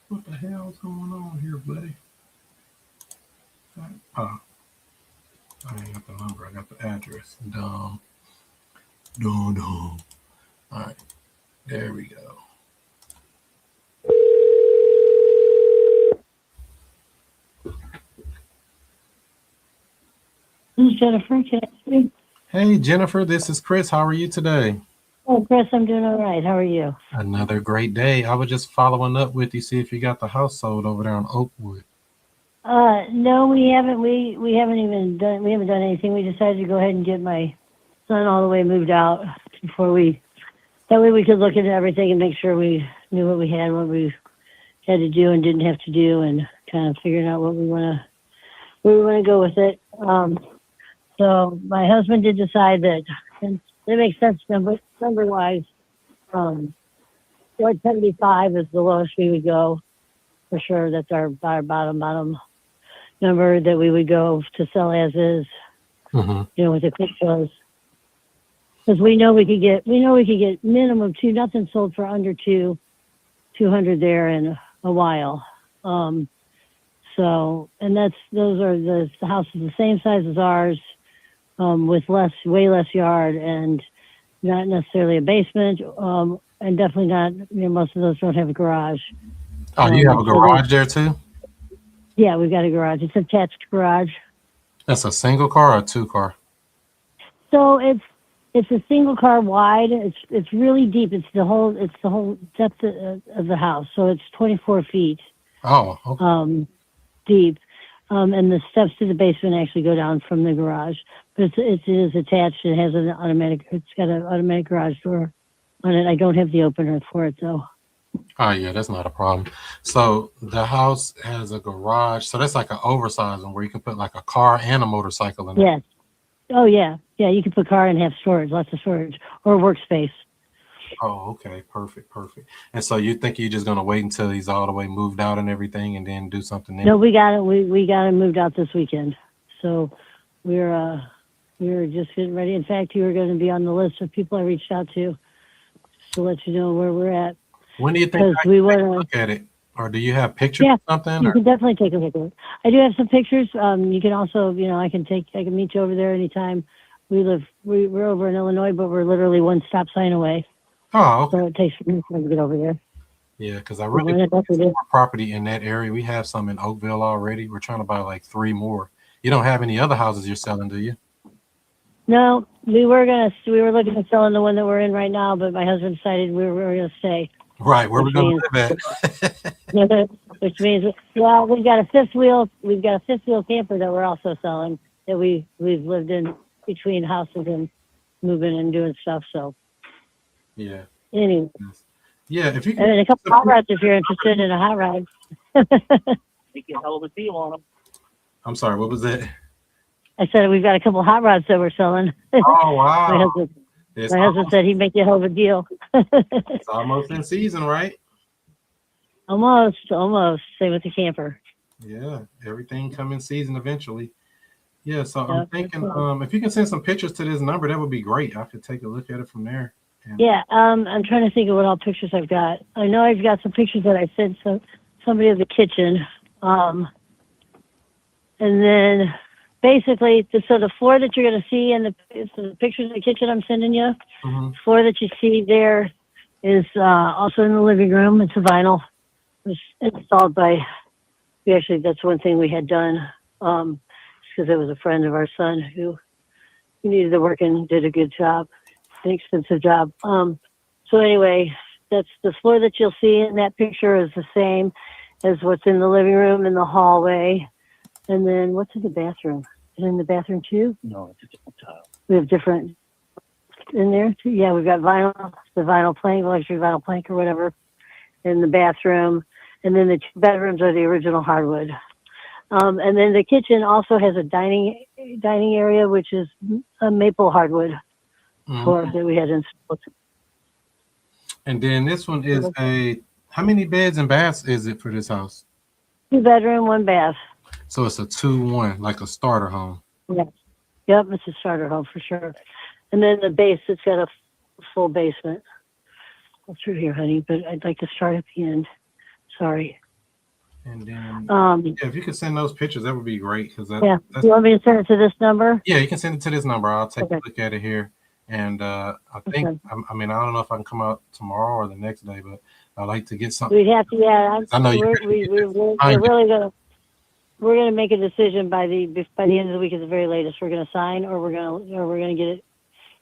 Speaker 2: What the hell is going on here, buddy? I ain't got the number. I got the address. Dumb. All right. There we go.
Speaker 14: This is Jennifer. Can I speak?
Speaker 2: Hey, Jennifer. This is Chris. How are you today?
Speaker 14: Oh, Chris, I'm doing all right. How are you?
Speaker 2: Another great day. I was just following up with you, see if you got the house sold over there on Oakwood.
Speaker 14: No, we haven't. We haven't done anything. We decided to go ahead and get my son all the way moved out before that way we could look at everything and make sure we knew what we had, what we had to do and didn't have to do, and kind of figuring out what we want to go with it. So my husband did decide that, and it makes sense number-wise, 175 is the lowest we would go, for sure. That's our bottom number that we would go to sell as is, with the quick shows. Because we know we could get minimum nothing sold for under 200 there in a while. So, and those are the houses the same size as ours, with way less yard, and not necessarily a basement, and definitely not, most of those don't have a garage.
Speaker 2: Oh, you have a garage there too?
Speaker 14: Yeah, we've got a garage. It's an attached garage.
Speaker 2: That's a single car or a two car?
Speaker 14: So it's a single car wide. It's really deep. It's the whole depth of the house. So it's 24 feet.
Speaker 2: Oh, okay.
Speaker 14: Deep. And the steps to the basement actually go down from the garage. But it is attached. It has it's got an automatic garage door on it. I don't have the opener for it though.
Speaker 2: Oh yeah, that's not a problem. So the house has a garage. So that's like an oversized one where you can put like a car and a motorcycle in it.
Speaker 14: Yes. Oh yeah. Yeah, you can put car and have storage, lots of storage, or workspace.
Speaker 2: Oh, okay. Perfect. And so you think you're just going to wait until he's all the way moved out and everything and then do something else?
Speaker 14: No, we got it. We got him moved out this weekend. So we're just getting ready. In fact, you were going to be on the list of people I reached out to let you know where we're at.
Speaker 2: When do you think I can look at it? Or do you have pictures
Speaker 14: Yeah,
Speaker 2: or something?
Speaker 14: you
Speaker 2: Or?
Speaker 14: can definitely take a look at it. I do have some pictures. You can also, I can meet you over there anytime. We're over in Illinois, but we're literally one stop sign away.
Speaker 2: Oh, okay.
Speaker 14: So it takes me time to get over there.
Speaker 2: Yeah, because I really want more property in that area. We have some in Oakville already. We're trying to buy like 3 more. You don't have any other houses you're selling, do you?
Speaker 14: No, we were looking at selling the one that we're in right now, but my husband decided we were going to stay.
Speaker 2: Right, where we're going to live
Speaker 14: at. Which means, well, we've got a fifth wheel camper that we're also selling that we've lived in between houses and moving and doing stuff. So
Speaker 2: yeah.
Speaker 14: Anyway.
Speaker 2: Yeah, if you can.
Speaker 14: And a couple hot rods if you're interested in a hot rod.
Speaker 15: Make a hell of a deal on them.
Speaker 2: I'm sorry, what was that?
Speaker 14: I said we've got a couple hot rods that we're selling.
Speaker 2: Oh wow!
Speaker 14: My husband said he'd make you a hell of a deal.
Speaker 2: It's almost in season, right?
Speaker 14: Almost. Same with the camper.
Speaker 2: Yeah, everything come in season eventually. Yeah, so I'm thinking if you can send some pictures to this number, that would be great. I could take a look at it from there.
Speaker 14: Yeah, I'm trying to think of what all pictures I've got. I know I've got some pictures that I sent somebody of the kitchen. And then basically, so the floor that you're going to see in the pictures of the kitchen I'm sending you, the floor that you see there is also in the living room. It's a vinyl. It was installed by, that's one thing we had done because it was a friend of our son who needed the work and did a good job, an expensive job. So anyway, that's the floor that you'll see in that picture is the same as what's in the living room and the hallway. And then what's in the bathroom? Is it in the bathroom too?
Speaker 15: No, it's a different tile.
Speaker 14: We have different in there too. Yeah, we've got the vinyl plank, luxury vinyl plank or whatever in the bathroom. And then the 2 bedrooms are the original hardwood. And then the kitchen also has a dining area, which is a maple hardwood floor that we had installed.
Speaker 2: And then this one is how many beds and baths is it for this house?
Speaker 14: 2 bedroom, 1 bath.
Speaker 2: So it's a 2-1, like a starter home.
Speaker 14: Yeah. Yep, it's a starter home for sure. And then the base, it's got a full basement. Go through here, honey, but I'd like to start at the end. Sorry.
Speaker 2: And then, if you could send those pictures, that would be great. That's,
Speaker 14: you want me to send it to this number?
Speaker 2: Yeah, you can send it to this number. I'll take a look at it here. And I think, I mean, I don't know if I can come out tomorrow or the next day, but I'd like to get something.
Speaker 14: We'd have to,
Speaker 2: I know
Speaker 14: we're gonna make a decision by the end of the week at the very latest. We're gonna sign, or we're gonna get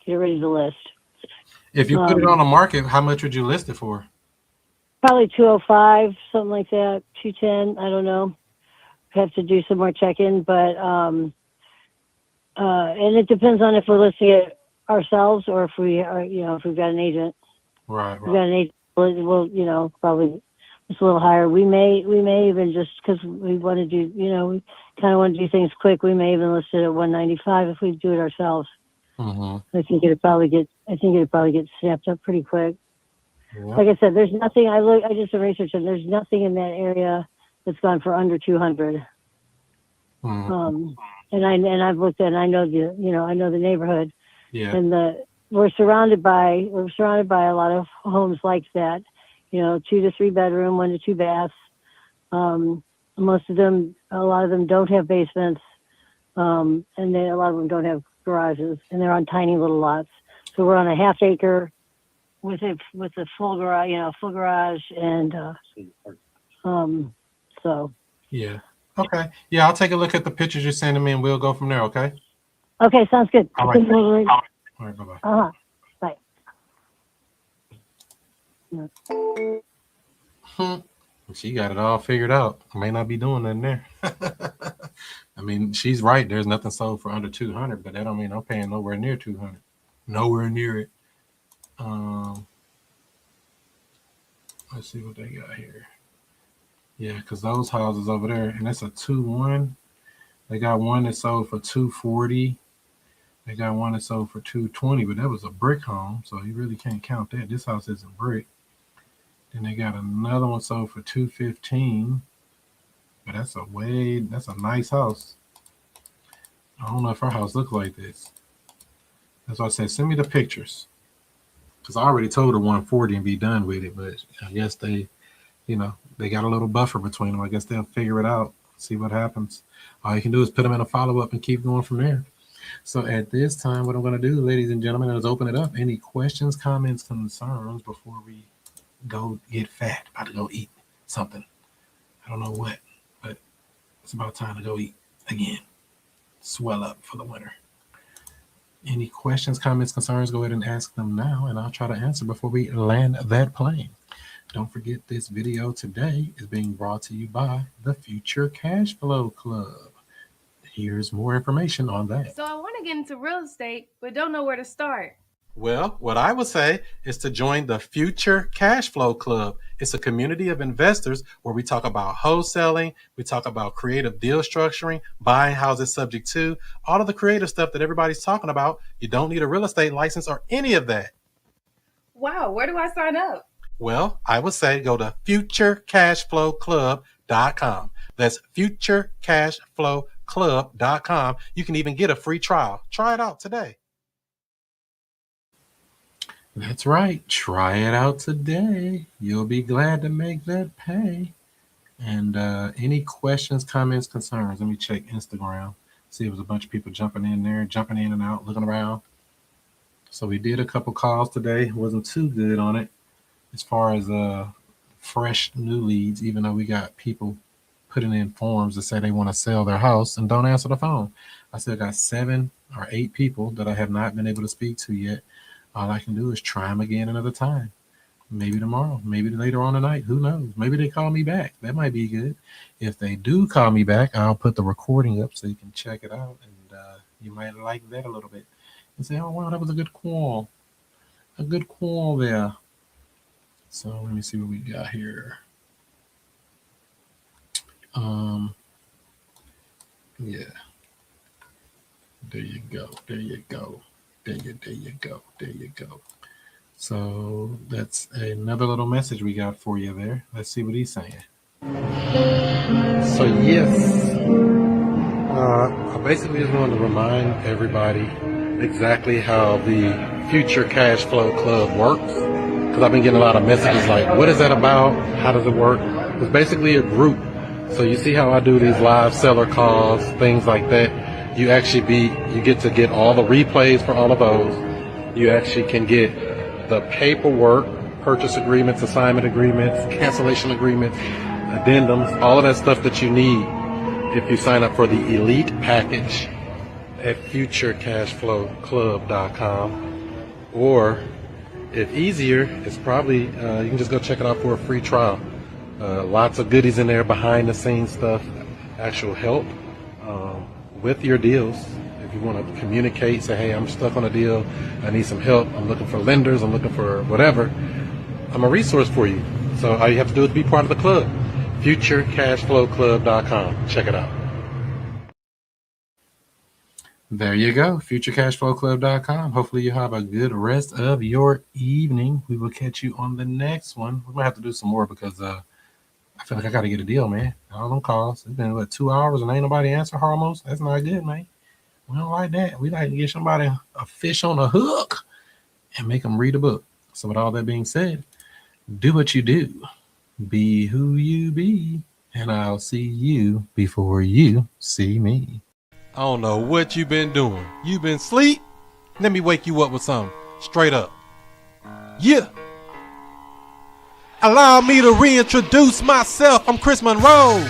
Speaker 14: it ready to list.
Speaker 2: If you put it on the market, how much would you list it for?
Speaker 14: Probably 205, something like that, 210. I don't know. Have to do some more checking, but and it depends on if we're listing it ourselves or if we are, if we've got an agent.
Speaker 2: Right.
Speaker 14: We've got an agent. We'll, probably it's a little higher. We may even just because we want to do, we kind of want to do things quick. We may even list it at 195 if we do it ourselves. I think it'd probably get snapped up pretty quick. Yeah. Like I said, there's nothing. I did some research and there's nothing in that area that's gone for under 200. And I've looked at, and I know the neighborhood. Yeah. And we're surrounded by a lot of homes like that. 2 to 3 bedroom, 1 to 2 baths. A lot of them don't have basements, and a lot of them don't have garages, and they're on tiny little lots. So we're on a half acre with a full garage, and so.
Speaker 2: Yeah. Okay. Yeah, I'll take a look at the pictures you're sending me, and we'll go from there. Okay.
Speaker 14: Okay, sounds good.
Speaker 2: All right. All right. Bye-bye.
Speaker 14: Bye.
Speaker 2: She got it all figured out. May not be doing nothing there. I mean, she's right. There's nothing sold for under 200, but that don't mean I'm paying nowhere near 200. Nowhere near it. Let's see what they got here. Yeah, because those houses over there, and that's a 2-1. They got one that sold for 240. They got one that sold for 220, but that was a brick home, so you really can't count that. This house isn't brick. Then they got another one sold for 215, but that's a nice house. I don't know if our house looks like this. That's why I said send me the pictures, because I already told her 140 and be done with it. But I guess they, they got a little buffer between them. I guess they'll figure it out, see what happens. All you can do is put them in a follow-up and keep going from there. So at this time, what I'm going to do, ladies and gentlemen, is open it up. Any questions, comments, concerns before we go get fat? About to go eat something. I don't know what, but it's about time to go eat again. Swell up for the winter. Any questions, comments, concerns, go ahead and ask them now, and I'll try to answer before we land that plane. Don't forget, this video today is being brought to you by the Future Cash Flow Club. Here's more information on that.
Speaker 1: So I want to get into real estate, but don't know where to start.
Speaker 2: Well, what I would say is to join the Future Cash Flow Club. It's a community of investors where we talk about wholesaling, we talk about creative deal structuring, buying houses subject to, all of the creative stuff that everybody's talking about. You don't need a real estate license or any of that.
Speaker 1: Wow, where do I sign up?
Speaker 2: Well, I would say go to futurecashflowclub.com. That's futurecashflowclub.com. You can even get a free trial. Try it out today. That's right. Try it out today. You'll be glad to make that pay. And any questions, comments, concerns? Let me check Instagram. See, it was a bunch of people jumping in there, jumping in and out, looking around. So we did a couple calls today. Wasn't too good on it as far as fresh new leads, even though we got people putting in forms that say they want to sell their house and don't answer the phone. I still got 7 or 8 people that I have not been able to speak to yet. All I can do is try them again another time. Maybe tomorrow, maybe later on tonight. Who knows? Maybe they call me back. That might be good. If they do call me back, I'll put the recording up so you can check it out. And you might like that a little bit. And say, oh, wow, that was a good call. A good call there. So let me see what we got here. Yeah. There you go. There you go. There you go. There you go. So that's another little message we got for you there. Let's see what he's saying. So yes, I basically just wanted to remind everybody exactly how the Future Cash Flow Club works, because I've been getting a lot of messages like, what is that about? How does it work? It's basically a group. So you see how I do these live seller calls, things like that. You get to get all the replays for all of those. You actually can get the paperwork, purchase agreements, assignment agreements, cancellation agreements, addendums, all of that stuff that you need if you sign up for the elite package at futurecashflowclub.com. Or if easier, it's probably, you can just go check it out for a free trial. Lots of goodies in there, behind the scenes stuff, actual help with your deals. If you want to communicate, say, hey, I'm stuck on a deal, I need some help, I'm looking for lenders, I'm looking for whatever, I'm a resource for you. So all you have to do is be part of the club. futurecashflowclub.com. Check it out. There you go, futurecashflowclub.com. Hopefully you have a good rest of your evening. We will catch you on the next one. We're going to have to do some more because I feel like I got to get a deal, man. All them calls. It's been, 2 hours and ain't nobody answer almost? That's not good, man. We don't like that. We like to get somebody a fish on a hook and make them read a book. So with all that being said, do what you do. Be who you be. And I'll see you before you see me. I don't know what you've been doing. You been asleep? Let me wake you up with something. Straight up. Yeah. Allow me to reintroduce myself. I'm Chris Monroe.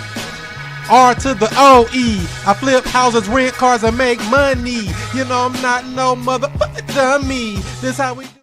Speaker 2: R to the O-E. I flip houses, rent cars, and make money. You know I'm not no motherfucker dummy. This how we do.